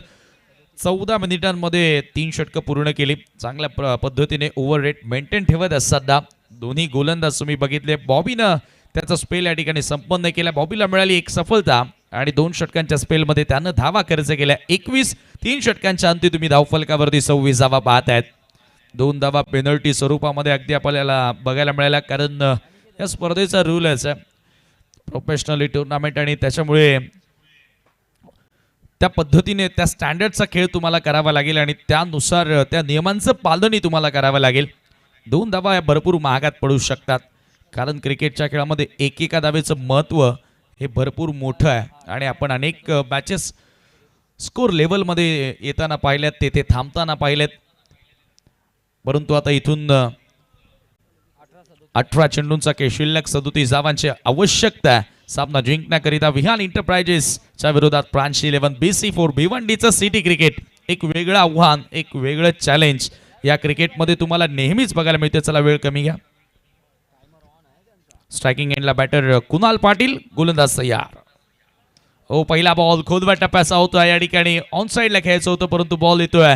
14 मिनिटांमध्ये 3 षटकं पूर्ण केली. चांगल्या पद्धतीने ओव्हर रेट मेंटेन ठेवत असताना दोन्ही गोलंदाज तुम्ही बघितले. बॉबीनं त्याचा स्पेल या ठिकाणी संपन्न केला. बॉबीला मिळाली एक सफलता आणि 2 षटकांच्या स्पेलमध्ये त्यानं धावा खर्च केल्या. 21. 3 षटकांच्या अंती तुम्ही धावफलकावरती 26 धावा पाहत आहेत. 2 धावा पेनल्टी स्वरूपामध्ये अगदी आपल्याला बघायला मिळाल्या, कारण या स्पर्धेचा रूलच आहे प्रोफेशनल टुर्नामेंट आणि त्याच्यामुळे त्या पद्धतीने त्या स्टँडर्डचा खेळ तुम्हाला करावा लागेल आणि त्यानुसार त्या नियमांचं पालनही तुम्हाला करावं लागेल. 2 धावा या भरपूर महागात पडू शकतात, कारण क्रिकेटच्या खेळामध्ये एकेका धावेचं महत्त्व हे भरपूर मोठं आहे आणि आपण अनेक मॅचेस स्कोर लेवलमध्ये येताना पाहिल्यात, तेथे थांबताना पाहिलेत. परंतु आता इथून 18 चेंडूंचा खेळ शिल्लक, 37 धावांची आवश्यकता सामना जिंकण्याकरिता विहान एंटरप्राइजेसच्या विरोधात प्रांशी 11 BC4 भिवंडीचं सिटी क्रिकेट. एक वेगळं आव्हान, एक वेगळं चॅलेंज या क्रिकेटमध्ये तुम्हाला नेहमीच बघायला मिळते. चला वेळ कमी घ्या. स्ट्रायकिंग एंडला बॅटर कुणाल पाटील, गोलंदाज तयार. हो, पहिला बॉल खोदवा टप्प्याचा होता. या ठिकाणी ऑन साईडला खेळायचं होतं, परंतु बॉल येतोय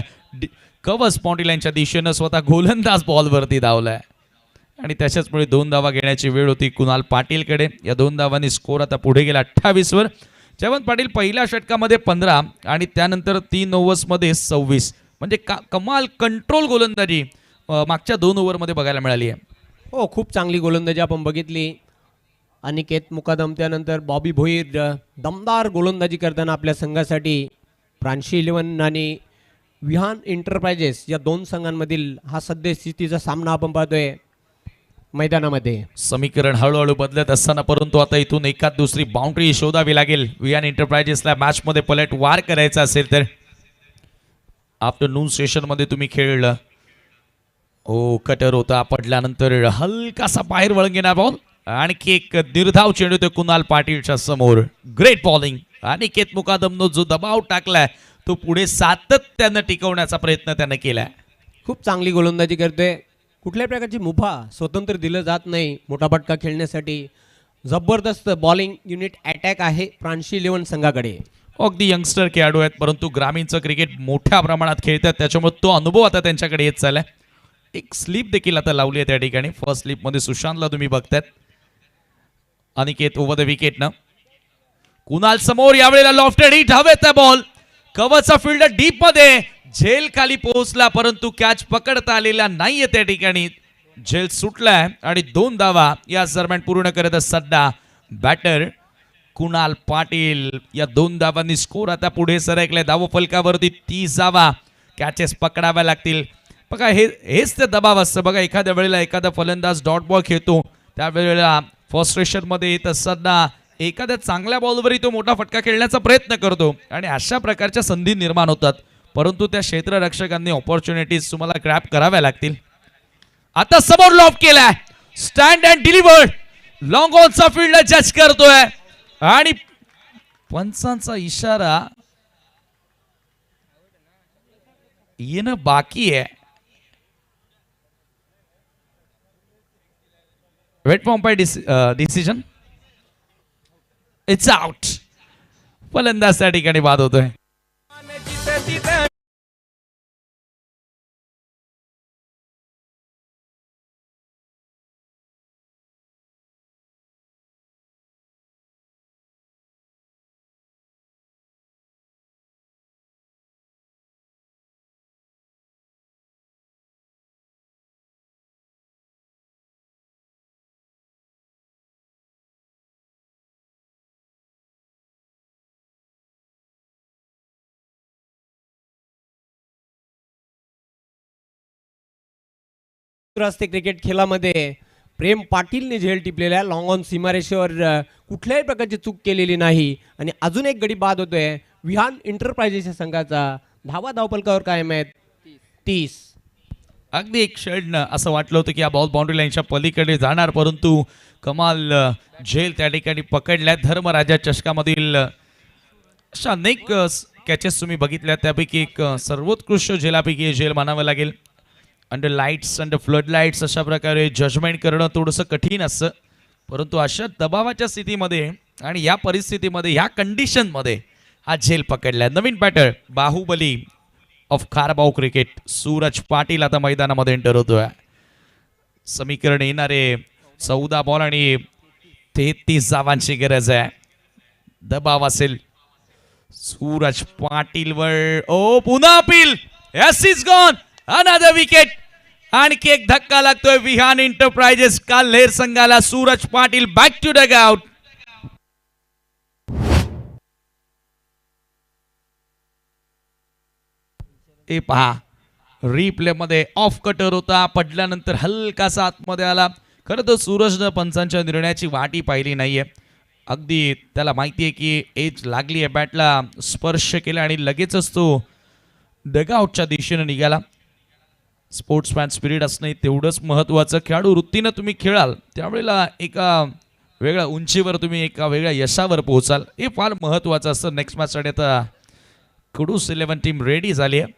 कवच पॉन्टिल यांच्या दिशेनं. स्वतः गोलंदाज बॉलवरती धावलाय आणि त्याच्याचमुळे 2 धावा घेण्याची वेळ होती कुणाल पाटीलकडे. या 2 धावांनी स्कोर आता पुढे गेला 28 वर. जयवंत पाटील पहिल्या षटकामध्ये 15 आणि त्यानंतर 3 ओव्हर्समध्ये 26. म्हणजे कमाल कंट्रोल गोलंदाजी मागच्या 2 ओव्हरमध्ये बघायला मिळाली आहे. हो, खूप चांगली गोलंदाजी आपण बघितली. अनिकेत मुकादम, त्यानंतर बॉबी भोईर दमदार गोलंदाजी करताना आपल्या संघासाठी. प्रांशी 11 आणि विहान एंटरप्राइजेस या 2 संघांमधील हा सद्यस्थितीचा सामना आपण पाहतोय मैदानामध्ये. समीकरण हळूहळू बदलत असताना, परंतु आता इथून एखाद दुसरी बाउंड्री शोधावी लागेल विहान एंटरप्राइजेसला मॅचमध्ये पलट वार करायचा असेल तर. आफ्टरनून सेशनमध्ये तुम्ही खेळलं. हो, कटर होता, पडल्यानंतर हलकासा बाहेर वळून घेणार बॉल. आणखी एक निर्धाव चेंडू तो कुणाल पाटीलच्या समोर. Great bowling. अनिकेत मुकादमनो जो दबाव टाकलाय तो पुढे सातत्यानं टिकवण्याचा प्रयत्न त्यानं केलाय. खूप चांगली गोलंदाजी करतोय. कुठल्याही प्रकारची मुभा स्वतंत्र दिलं जात नाही मोठा फटका खेळण्यासाठी. जबरदस्त बॉलिंग युनिट अटॅक आहे प्रांशी 11 संघाकडे. अगदी यंगस्टर खेळाडू आहेत, परंतु ग्रामीणचं क्रिकेट मोठ्या प्रमाणात खेळतात, त्याच्यामुळे तो अनुभव आता त्यांच्याकडे येत चाललाय. एक स्लीप देखील आता लावली आहे त्या ठिकाणी. फर्स्ट स्लीपमध्ये सुशांतला तुम्ही बघतायत. अनिकेत ओव्हर द विकेट ना. कुणाल समोर, यावेळेला लॉफ्टेड हिट, हवेत बॉल. कवचा फिल्डर डीप मध्ये, झेल खाली पोहोचला परंतु कॅच पकडता आलेला नाहीये त्या ठिकाणी. झेल सुटलाय आणि 2 धावा या दरम्यान पूर्ण करत असताना बॅटर कुणाल पाटील या 2 धावांनी स्कोर आता पुढे सरकले. धाव फलकावरती 30 धावा. कॅचेस पकडाव्या लागतील. बघा हेच ते दबाव असतं बघा. एखाद्या वेळेला एखादा फलंदाज डॉट बॉल खेळतो त्यावेळेला फ्रस्ट्रेशनमध्ये येत असताना एखाद्या चांगल्या बॉलवरही तो मोठा फटका खेळण्याचा प्रयत्न करतो आणि अशा प्रकारच्या संधी निर्माण होतात. परंतु त्या क्षेत्ररक्षकांनी ऑपॉर्च्युनिटीज तुम्हाला ग्रॅब कराव्या लागतील. आता समोर लॉब केलाय. Stand and delivered. लॉंग ऑनचा फील्डला जज करतोय आणि पंचांचा इशारा येणं बाकी आहे. Wait for my decision. It's out. फलंदाज त्या ठिकाणी बाद होतोय. आंतरराष्ट्रीय क्रिकेट खेळामध्ये प्रेम पाटीलने झेल टिपलेल्या लॉंग ऑन सीमारेषेवर कुठल्याही प्रकारची चूक केलेली नाही आणि अजून एक गडी बाद होतोय विहान एंटरप्राइजेसच्या संघाचा. धावा धावपलकावर कायम आहेत 30. अगदी एक क्षण असं वाटलं होतं की हा बॉल बाउंड्री लाईनच्या पलीकडे जाणार, परंतु कमाल झेल त्या ठिकाणी पकडल्या. धर्मराजा चषकामधील अशा अनेक कॅचेस तुम्ही बघितल्या त्यापैकी एक सर्वोत्कृष्ट झेलापैकी झेल मानावं लागेल. Under lights under flood lights अशा प्रकारे जजमेंट करणं थोडंसं कठीण असतं, परंतु अशा दबावाच्या स्थितीमध्ये आणि या परिस्थितीमध्ये या कंडिशनमध्ये हा झेल पकडलाय. नवीन batter Bahubali of Kharbav cricket Suraj Patil आता मैदानामध्ये एंटर होतोय. समीकरण येणारे 14 बॉल आणि 33 धावांची गरज आहे. दबाव असेल सूरज पाटीलवर. ओ पुन्हा appeal. Yes is gone. Another wicket. आणखी एक धक्का लागतोय विहान एंटरप्राइजेस काल्हेर संघाला. Suraj Patil back to dugout. हे पहा रिप्ले मध्ये ऑफ कटर होता, पडल्यानंतर हलकासा आतमध्ये आला. खरं तर सूरजनं पंचांच्या निर्णयाची वाटी पाहिली नाहीये. अगदी त्याला माहिती आहे की एज लागली आहे, बॅटला स्पर्श केला आणि लगेचच तो डगआउटच्या दिशेने निघाला. स्पोर्ट्समॅन स्पिरिट असणं तेवढंच महत्त्वाचं. खेळाडू वृत्तीनं तुम्ही खेळाल त्यावेळेला एका वेगळ्या उंचीवर तुम्ही एका वेगळ्या यशावर पोहोचाल, हे फार महत्त्वाचं असतं. नेक्स्ट मॅचसाठी आता कुडूस 11 टीम रेडी झाली आहे.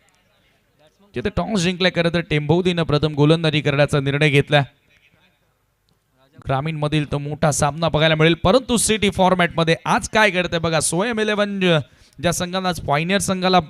तिथे टॉस जिंकल्या खरं तर टेंभोवतीनं प्रथम गोलंदाजी करण्याचा निर्णय घेतला. ग्रामीण मधील तो मोठा सामना बघायला मिळेल, परंतु सिटी फॉर्मॅटमध्ये आज काय घडतंय बघा. स्वयं 11 ज्या संघानं आज पॉयनियर संघाला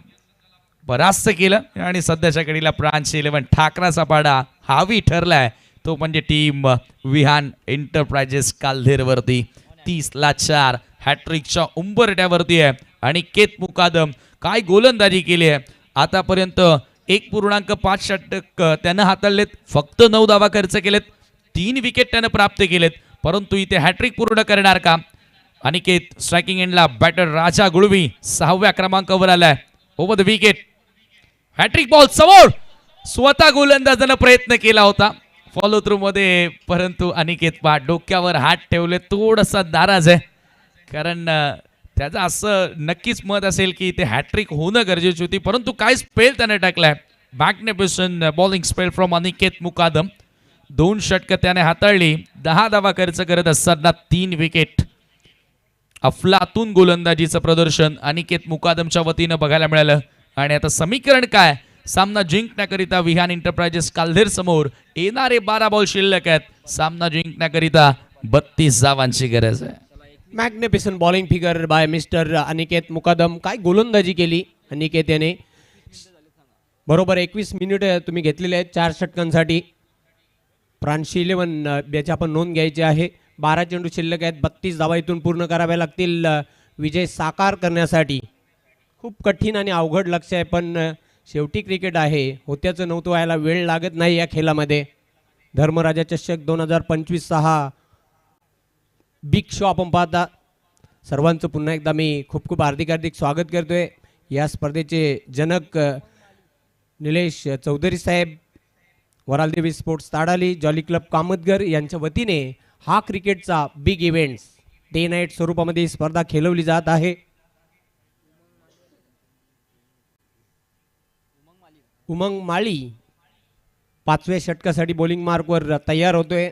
बराचसं केलं आणि सध्याच्या घडीला ब्रांच 11 ठाकराचा पाडा हावी ठरलाय तो म्हणजे टीम विहान एंटरप्राइजेस काल्हेरवरती. 30-4 हॅट्रिकच्या उंबरट्यावरती आहे आणि केत मुकादम काय गोलंदाजी केली आहे. आतापर्यंत 1.5 षटक त्यानं हाताळलेत, फक्त 9 धावा खर्च केलेत, 3 विकेट त्यानं प्राप्त केलेत. परंतु इथे हॅट्रिक पूर्ण करणार का अनिकेत. स्ट्रायकिंग एंडला बॅटर राजा गुळवी 6व्या क्रमांकावर आलाय. Over the wicket hat trick ball समोर. स्वतः गोलंदाजानं प्रयत्न केला होता फॉलो थ्रू मध्ये, परंतु अनिकेत पाट डोक्यावर हात ठेवले. थोडासा नाराज आहे कारण त्याचं असं नक्कीच मत असेल की ते हॅट्रिक होणं गरजेची होती, परंतु काय स्पेल त्याने टाकलाय. Magnificent bowling spell from Aniket Mukadam. 2 षटकं त्याने हाताळली, 10 धावा खर्च करत असताना 3 विकेट. अफलातून गोलंदाजीचं प्रदर्शन अनिकेत मुकादमच्या वतीनं बघायला मिळालं. आणि आता समीकरण काय. सामना जिंकण्याकरिता विहान एंटरप्राइजेस काल्हेर समोर येणारे 12 बॉल शिल्लक आहेत. सामना जिंकण्याकरिता 32 धावांची गरज आहे. Magnificent bowling figure by mister Aniket Mukadam. काय गोलंदाजी केली अनिकेत याने. बरोबर 21 मिनिट तुम्ही घेतलेले आहेत 4 षटकांसाठी. प्रांशी 11 याची आपण नोंद घ्यायची आहे. 12 चेंडू शिल्लक आहेत. 32 धावा इथून पूर्ण कराव्या लागतील विजय साकार करण्यासाठी. खूप कठीण आणि अवघड लक्ष्य आहे, पण शेवटी क्रिकेट आहे, होत्याचं नव्हतं व्हायला वेळ लागत नाही या खेळामध्ये. धर्मराजा चषक 2025 बिग शो आपण पाहता. सर्वांचं पुन्हा एकदा मी खूप खूप हार्दिक स्वागत करतोय. या स्पर्धेचे जनक निलेश चौधरी साहेब, वरालदेवी स्पोर्ट्स ताडाली, जॉली क्लब कामतगर यांच्या वतीने हा क्रिकेटचा बिग इव्हेंट्स डे नाईट स्वरूपामध्ये ही स्पर्धा खेळवली जात आहे. उमंग माळी 5व्या षटकासाठी बॉलिंग मार्कवर तयार होतोय.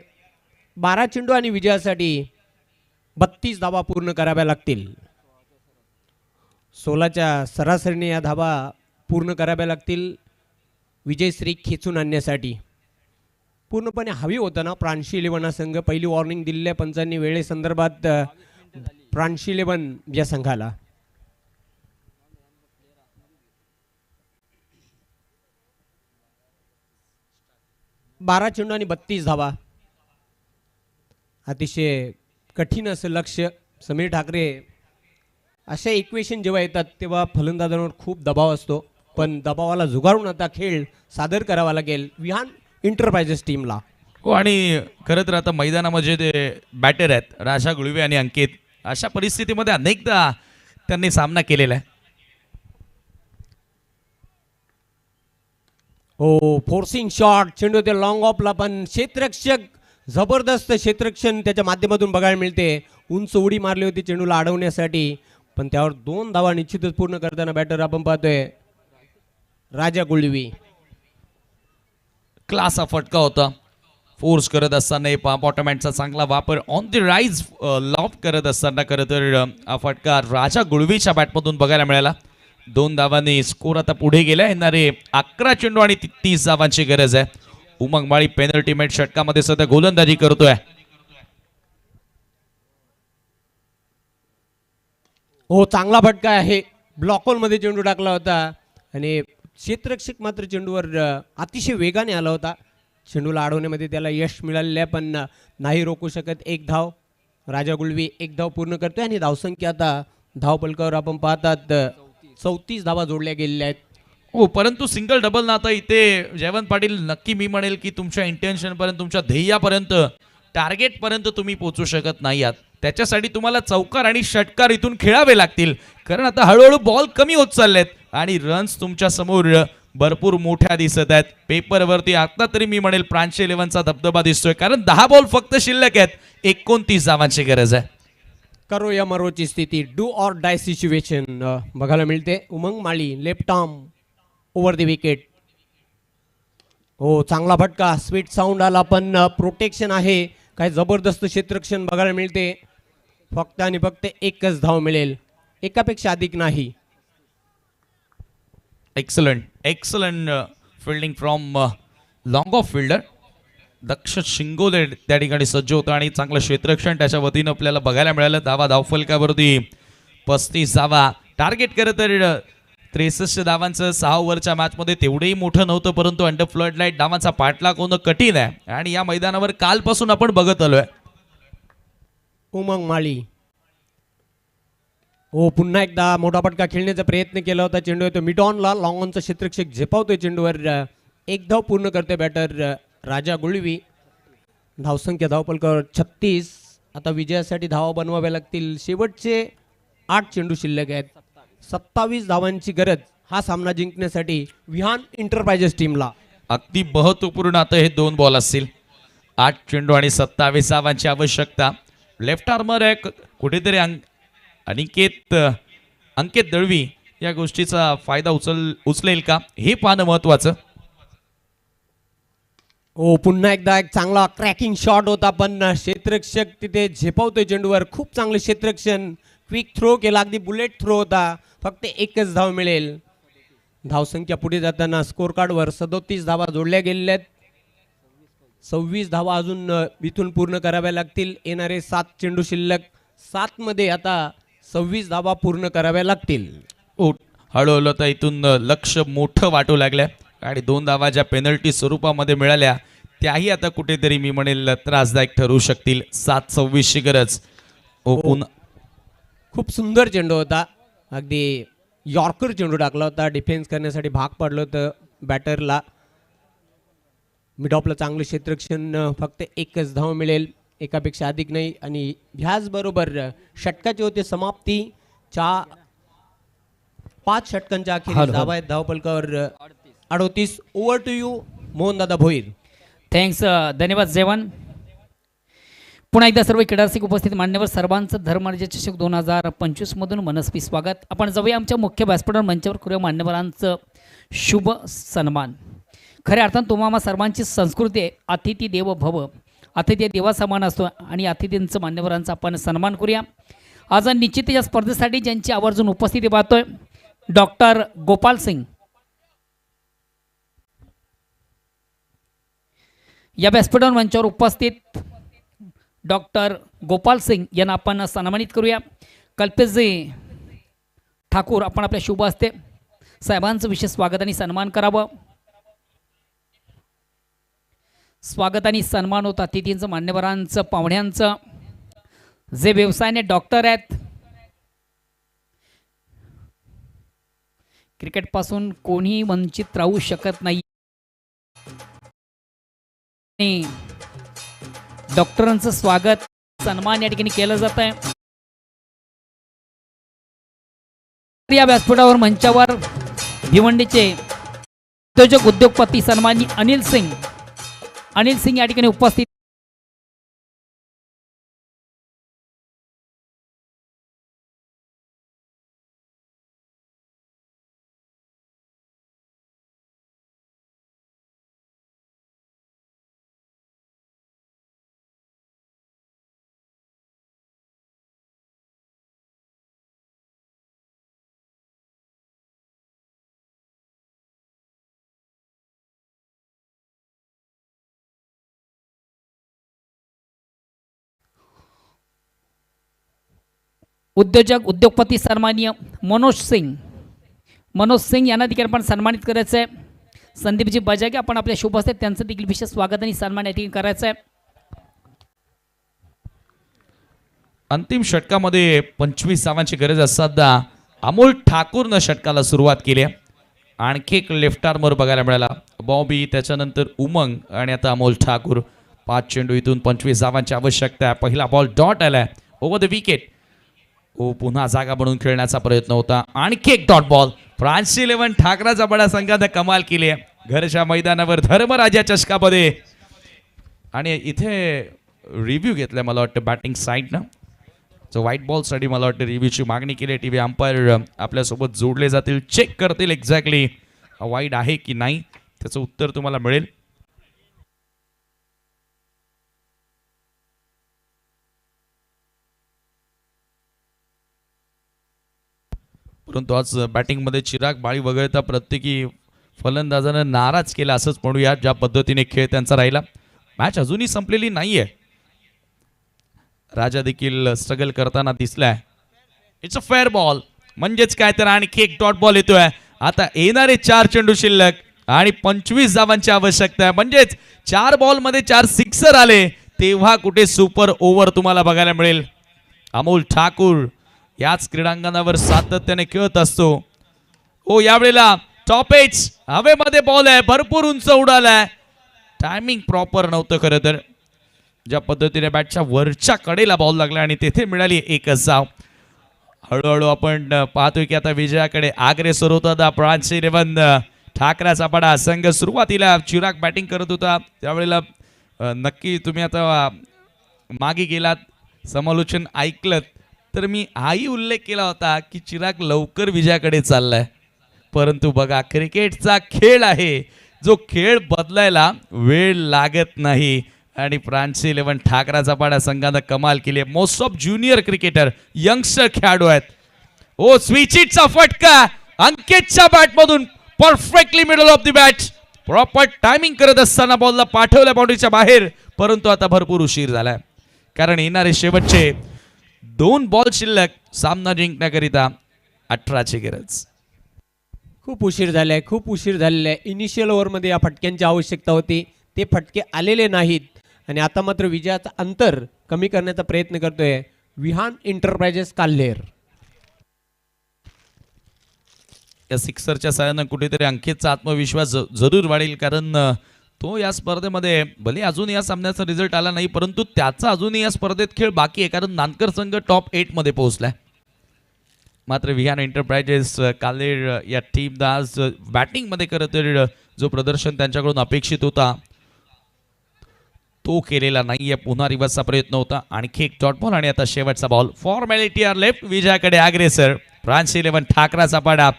12 चेंडू आणि विजयासाठी 32 धावा पूर्ण कराव्या लागतील. 16च्या सरासरीने या धावा पूर्ण कराव्या लागतील विजयश्री खेचून आणण्यासाठी. पूर्णपणे हवी होतं ना प्रांशी 11 हा संघ. पहिली वॉर्निंग दिलेल्या पंचांनी वेळेसंदर्भात प्रांशी 11 या संघाला. बारा चेंडू आणि 32 धावा. अतिशय कठीण असं लक्ष. समीर ठाकरे अशा इक्वेशन जेव्हा येतात तेव्हा फलंदाजांवर खूप दबाव असतो, पण दबावाला झुगारून आता खेळ सादर करावा लागेल विहान इंटरप्राइजेस टीमला. हो, आणि खरं तर आता मैदानामध्ये ते बॅटर आहेत राजा गुळवे आणि अंकित, अशा परिस्थितीमध्ये अनेकदा त्यांनी सामना केलेला आहे. हो, फोर्सिंग शॉट, चेंडू ते लॉंग ऑफला, पण क्षेत्ररक्षक जबरदस्त क्षेत्ररक्षण त्याच्या माध्यमातून बघायला मिळते. उंच उडी मारली होती चेंडूला अडवण्यासाठी, पण त्यावर 2 धावा निश्चितच पूर्ण करताना बॅटर आपण पाहतोय राजा गुळवी. क्लास हा फटका होता. फोर्स करत असताना बॉटमहँडचा चांगला वापर, ऑन द राईज लॉफ्ट करत असताना खरं तर हा फटका राजा गुळवीच्या बॅटमधून बघायला मिळाला. 2 धावांनी स्कोर आता पुढे गेला. येणारे 11 चेंडू आणि 30 धावांची गरज आहे. उमंग माळी पेनल्टी मेट षटकामध्ये सध्या गोलंदाजी करतोय. हो, चांगला फटका आहे. ब्लॉक होल मध्ये चेंडू टाकला होता आणि क्षेत्ररक्षक मात्र चेंडूवर अतिशय वेगाने आला होता. चेंडूला अडवण्यामध्ये त्याला यश मिळालेलं आहे, पण नाही रोखू शकत. 1 धाव. राजा गुळवी 1 धाव पूर्ण करतोय आणि धावसंख्या आता धावपलकावर आपण पाहतात 34 धावा जोडल्या गेलेल्या आहेत. हो, परंतु सिंगल डबल ना आता इथे जयवंत पाटील नक्की मी म्हणेल की तुमच्या इंटेन्शन पर्यंत, तुमच्या ध्येयापर्यंत, टार्गेट पर्यंत तुम्ही पोहोचू शकत नाही आहात. त्याच्यासाठी तुम्हाला चौकार आणि षटकार इथून खेळावे लागतील, कारण आता हळूहळू बॉल कमी होत चाललेत आणि रन्स तुमच्या समोर भरपूर मोठ्या दिसत आहेत. पेपरवरती आता तरी मी म्हणेल प्रांशी 11चा धबधबा दिसतोय, कारण 10 बॉल फक्त शिल्लक आहेत. 29 धावांची गरज आहे. करो या मरोची स्थिती, डू ऑर डाय सिच्युएशन बघायला मिळते. Umang Mali left arm over the wicket. हो, चांगला फटका, स्वीट साऊंड आला, पण प्रोटेक्शन आहे. काय जबरदस्त क्षेत्ररक्षण बघायला मिळते. फक्त आणि फक्त 1च धाव मिळेल, एकापेक्षा अधिक नाही. Excellent fielding from long off fielder Daksh Shingole त्या ठिकाणी सज्ज होता आणि चांगलं क्षेत्ररक्षण त्याच्या वतीनं आपल्याला बघायला मिळालं. धावफलकावरती 35 धावा टार्गेट करत तर 63 धावांचं 6 ओव्हरच्या मॅचमध्ये तेवढेही मोठं नव्हतं, परंतु अंडर फ्लड लाईट धावांचा पाठलाग होणं कठीण आहे आणि या मैदानावर कालपासून आपण बघत आलोय. उमंग माळी हो, पुन्हा एकदा मोठा फटका खेळण्याचा प्रयत्न केला होता. चेंडू येतो मिड ऑनला, लॉंग ऑनचा क्षेत्ररक्षक झेपावतोय चेंडूवर. 1 धाव पूर्ण करते बॅटर राजा गुळवी. धावसंख्या धावपलकावर 36. आता विजयासाठी धावा बनवाव्या लागतील. शेवटचे 8 चेंडू शिल्लक आहेत. 27 धावांची गरज हा सामना जिंकण्यासाठी विहान इंटरप्राइजेस टीमला. अगदी महत्वपूर्ण आता हे 2 बॉल असतील. 8 चेंडू आणि 27 धावांची आवश्यकता. लेफ्ट आर्मर आहे कुठेतरी अंकित दळवी या गोष्टीचा फायदा उचलेल का हे पाहणं महत्वाचं. हो, पुन्हा एकदा एक चांगला क्रॅकिंग शॉट होता, पण क्षेत्ररक्षक तिथे झेपावतोय चेंडूवर. खूप चांगले क्षेत्ररक्षण, क्विक थ्रो केला, अगदी बुलेट थ्रो होता. फक्त 1च धाव मिळेल. धावसंख्या पुढे जाताना स्कोर कार्डवर 37 धावा जोडल्या गेलेल्या आहेत. 26 धावा अजून इथून पूर्ण कराव्या लागतील. येणारे 7 चेंडू शिल्लक. 7 मध्ये आता 26 धावा पूर्ण कराव्या लागतील. हळूहळू आता इथून लक्ष मोठं वाटू लागलं आणि 2 धावा ज्या पेनल्टी स्वरूपामध्ये मिळाल्या त्याही आता कुठेतरी मी म्हणेल त्रासदायक ठरू शकतील. 7-26 ची गरज. खूप सुंदर चेंडू होता, अगदी यॉर्कर चेंडू टाकला होता. डिफेन्स करण्यासाठी भाग पडलं होतं बॅटरला. मिड ऑफला चांगलं क्षेत्ररक्षण. फक्त 1च धाव मिळेल. एकापेक्षा अधिक नाही. आणि ह्याचबरोबर षटकाची होते समाप्ती. 5 षटकांच्या अखेरीस धावा आहेत धावपलकावर 38. ओव्हर टू यू मोहनदादा भोईर. थँक्स, धन्यवाद जेवण. पुन्हा एकदा सर्व क्रीडारसिक उपस्थित मान्यवर सर्वांचं धर्मराज्य चषक 2025 मधून मनस्वी स्वागत. आपण जाऊया आमच्या मुख्य व्यासपीठावर मंचावर करूया मान्यवरांचं शुभ सन्मान. खऱ्या अर्थानं तुम्हाला सर्वांची संस्कृती आहे, अतिथी देव भव. अतिथी देवा समान असतो आणि अतिथींचं मान्यवरांचा आपण सन्मान करूया. आज निश्चित या स्पर्धेसाठी ज्यांची आवर्जून उपस्थिती पाहतोय डॉक्टर गोपाल सिंग. या व्यासपीठावर मंचावर उपस्थित डॉक्टर गोपाल सिंग यांना आपण सन्मानित करूया. कल्पेशजी ठाकूर आपण आपल्या शुभ हस्ते साहेबांचं विशेष स्वागत आणि सन्मान करावं. स्वागत आणि सन्मान होतं अतिथींचं, मान्यवरांचं, पाहुण्यांचं. जे व्यवसायाने डॉक्टर आहेत, क्रिकेटपासून कोणीही वंचित राहू शकत नाही. डॉक्टरांचं स्वागत सन्मान या ठिकाणी केलं जात आहे. या व्यासपीठावर मंचावर भिवंडीचे उद्योजक उद्योगपती सन्मानी अनिल सिंग या ठिकाणी उपस्थित. उद्योजक उद्योगपती सन्माननीय मनोज सिंग यांना देखील आपण सन्मानित करायचं आहे. संदीपजी बजागे आपण आपल्या शुभ हस्ते त्यांचं देखील विशेष स्वागत आणि सन्मान या ठिकाणी करायचं आहे. अंतिम षटकामध्ये 25 धावांची गरज असताना अमोल ठाकूरनं षटकाला सुरुवात केली आहे. आणखी एक लेफ्ट आर्मर बघायला मिळाला, बॉबी, त्याच्यानंतर उमंग आणि आता अमोल ठाकूर. 5 चेंडू इथून 25 धावांची आवश्यकता आहे. पहिला बॉल डॉट आलाय ओव्हर द विकेट. पुन्हा जागा बनवून खेळण्याचा प्रयत्न होता. आणखी एक डॉट बॉल. फ्रान्स 11 ठाकराचा बडा संघानं कमाल केली आहे घरच्या मैदानावर धर्मराजा चषकामध्ये. आणि इथे रिव्ह्यू घेतलाय मला वाटतं बॅटिंग साईडनं. जो व्हाईट बॉलसाठी मला वाटतं रिव्ह्यूची मागणी केली आहे. टीव्ही अंपायर आपल्यासोबत जोडले जातील, चेक करतील एक्झॅक्टली वाईड आहे की नाही, त्याचं उत्तर तुम्हाला मिळेल. परंतु आज बॅटिंगमध्ये चिराग बाळी वगळता प्रत्येकी फलंदाजानं नाराज केला असंच म्हणूया, ज्या पद्धतीने खेळ त्यांचा राहिला. मॅच अजूनही संपलेली नाहीये. राजा देखील स्ट्रगल करताना दिसलाय. इट्स अ फेअर बॉल, म्हणजेच काय तर आणखी एक डॉट बॉल येतोय. आता येणारे 4 चेंडू शिल्लक आणि 25 धावांची आवश्यकता आहे. म्हणजेच 4 बॉलमध्ये 4 सिक्सर आले, तेव्हा कुठे सुपर ओव्हर तुम्हाला बघायला मिळेल. अमोल ठाकूर याच क्रीडांगणावर सातत्याने खेळत असतो. यावेळेला टॉप एज हवेमध्ये बॉल आहे, भरपूर उंच उडालाय. टायमिंग प्रॉपर नव्हतं खरं तर. ज्या पद्धतीने बॅटच्या वरच्या कडेला बॉल लागला आणि तेथे मिळाली एकच धाव. हळूहळू आपण पाहतोय की आता विजयाकडे अग्रेसर होता फ्रान्स 11 ठाकराचा बडा संघ. सुरुवातीला चिराग बॅटिंग करत होता, त्यावेळेला नक्की तुम्ही आता मागे गेलात, समालोचन ऐकलं तर मी हाही उल्लेख केला होता की चिराग लवकर विजयाकडे चाललाय. परंतु बघा, क्रिकेटचा खेळ आहे, जो खेळ बदलायला वेळ लागत नाही. आणि फ्रान्स 11 ठाकराचा पाडा संघानं कमाल केली आहे. Most of junior cricketer, youngster खेळाडू आहेत. स्विचिटचा फटका अंकितच्या बॅटमधून perfectly middle of the bat. Proper timing करत असताना बॉलला पाठवल्या बाउंड्रीच्या बाहेर. परंतु आता भरपूर उशीर झालाय, कारण येणारे शेवटचे 2 बॉल शिल्लक. सामना जिंकण्याकरिता 18ची गरज. खूप उशीर झालाय, खूप उशीर झालेला आहे. इनिशियल ओव्हरमध्ये या फटक्यांची आवश्यकता होती, ते फटके आलेले नाहीत. आणि आता मात्र विजयाचं अंतर कमी करण्याचा प्रयत्न करतोय विहान एंटरप्राइजेस काल्हेर. या सिक्सरच्या साहाय्यानं कुठेतरी अंकितचा आत्मविश्वास जरूर वाढेल, कारण तो या स्पर्धेमध्ये भले अजून या सामन्याचा रिझल्ट आला नाही, परंतु त्याचा अजूनही या स्पर्धेत खेळ बाकी आहे, कारण नानकर संघ टॉप 8 मध्ये पोहोचलाय. मात्र विहान एंटरप्राइजेस कालेर या टीम आज बॅटिंगमध्ये खरं तर जो प्रदर्शन त्यांच्याकडून अपेक्षित होता तो केलेला नाहीये. पुन्हा रिव्हर्सचा प्रयत्न होता, आणखी एक डॉट बॉल आणि आता शेवटचा बॉल. Formality are left. विजयाकडे अग्रेसर फ्रान्स 11 ठाकराचा पाडा.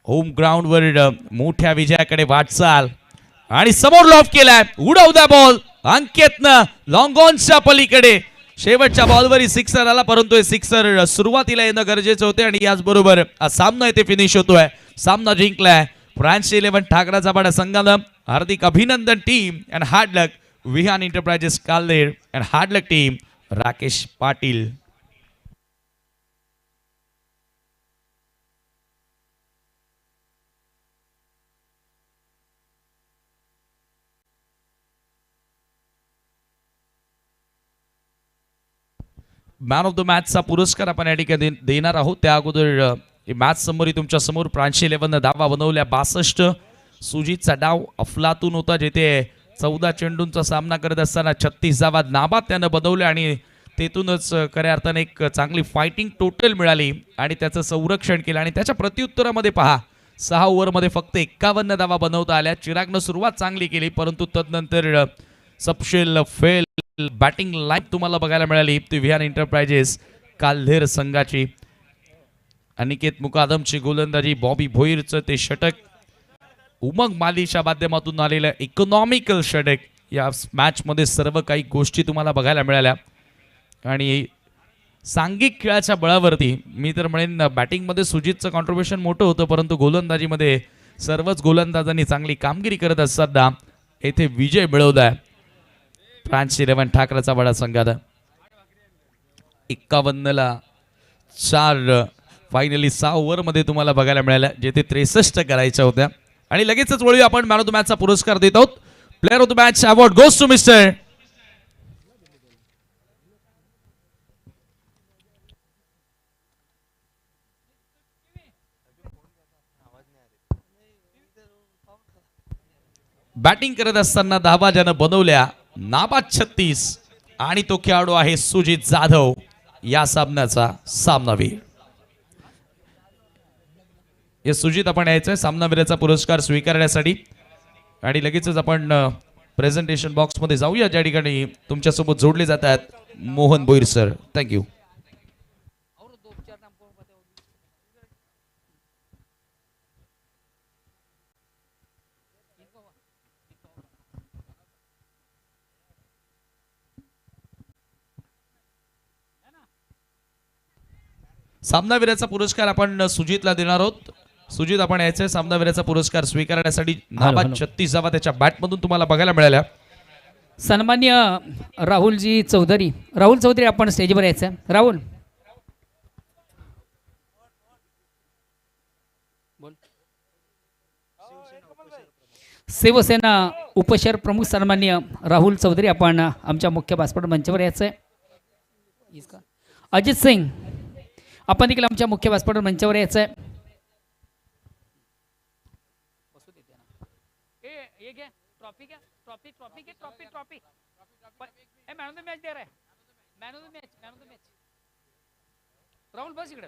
होम ग्राउंडवर मोठ्या विजयाकडे वाटचाल आणि समोर लॉफ केलाय. उडवू द्या बॉल अंकितनं लॉंग ऑनच्या पलीकडे. शेवटच्या बॉलवरही सिक्सर आला, परंतु हे सिक्सर सुरुवातीला येणं गरजेचं होते आणि याचबरोबर हा सामना इथे फिनिश होतोय. सामना जिंकलाय फ्रान्स 11 ठाकराचा पाडा संघानं. हार्दिक अभिनंदन team and hard luck Vihaan enterprises Kalher and hard luck team Rakesh Patil. Man of the मॅचचा पुरस्कार आपण या ठिकाणी देणार आहोत. त्या अगोदर मॅच समोर तुमच्या समोर फ्रान्स 11 धावा बनवल्या 62. सुजितचा डाव अफलातून होता, जिथे 14 चेंडूंचा सामना करत असताना 36 धावा नाबाद त्यानं बनवल्या आणि तेथूनच खऱ्या अर्थाने एक चांगली फायटिंग टोटल मिळाली आणि त्याचं संरक्षण केलं. आणि त्याच्या प्रत्युत्तरामध्ये पहा 6 ओव्हरमध्ये फक्त 51 धावा बनवता आल्या. चिरागनं सुरुवात चांगली केली, परंतु तदनंतर सबशेल फेल बॅटिंग लाईन तुम्हाला बघायला मिळाली ती विहान एंटरप्राइजेस काल्हेर संघाची. अनिकेत मुकादमची गोलंदाजी, बॉबी भोईरचं ते षटक, उमंग मालीच्या माध्यमातून आलेलं इकॉनॉमिकल षटक. या मॅचमध्ये सर्व काही गोष्टी तुम्हाला बघायला मिळाल्या आणि सांघिक खेळाच्या बळावरती मी तर म्हणेन बॅटिंगमध्ये सुजितचं कॉन्ट्रीब्युशन मोठं होतं, परंतु गोलंदाजीमध्ये सर्वच गोलंदाजांनी चांगली कामगिरी करत असताना येथे विजय मिळवलाय फ्रान्स 11 ठाकराचा बडा संघानं. 51ला 4 फायनली 6 ओव्हरमध्ये तुम्हाला बघायला मिळाल्या, जेथे 63 करायच्या होत्या. आणि लगेचच वळूया आपण मॅन ऑफ द मॅचचा पुरस्कार देत आहोत. Player of the match award goes to mister batting करत असताना धावा ज्यानं बनवल्या नाबाद 36 आणि तो खेळाडू आहे सुजित जाधव, या सामन्याचा सामनावीर. हे सुजित आपण यायचंय सामनावीराचा पुरस्कार स्वीकारण्यासाठी आणि लगेचच आपण प्रेझेंटेशन बॉक्स मध्ये जाऊया, ज्या ठिकाणी तुमच्यासोबत जोडले जात आहेत मोहन बोईर सर. थँक्यू. सामनावीराचा पुरस्कार आपण सुजितला देणार आहोत. सुजित आपण यायचंय सामनावीराचा पुरस्कार स्वीकारण्यासाठी. नाबाद 36 धावा त्याच्या बॅटमधून तुम्हाला बघायला मिळाल्या. सन्मान्य राहुलजी चौधरी, राहुल चौधरी आपण स्टेजवर यायचं. राहुल शिवसेना उपशहर प्रमुख सन्मान्य राहुल चौधरी आपण आमच्या मुख्य व्यासपीठ मंचावर यायचंय. अजित सिंग आपण देखील आमच्या मुख्य व्यासपीठ मंचावर यायचंय. राहुल बस इकडे.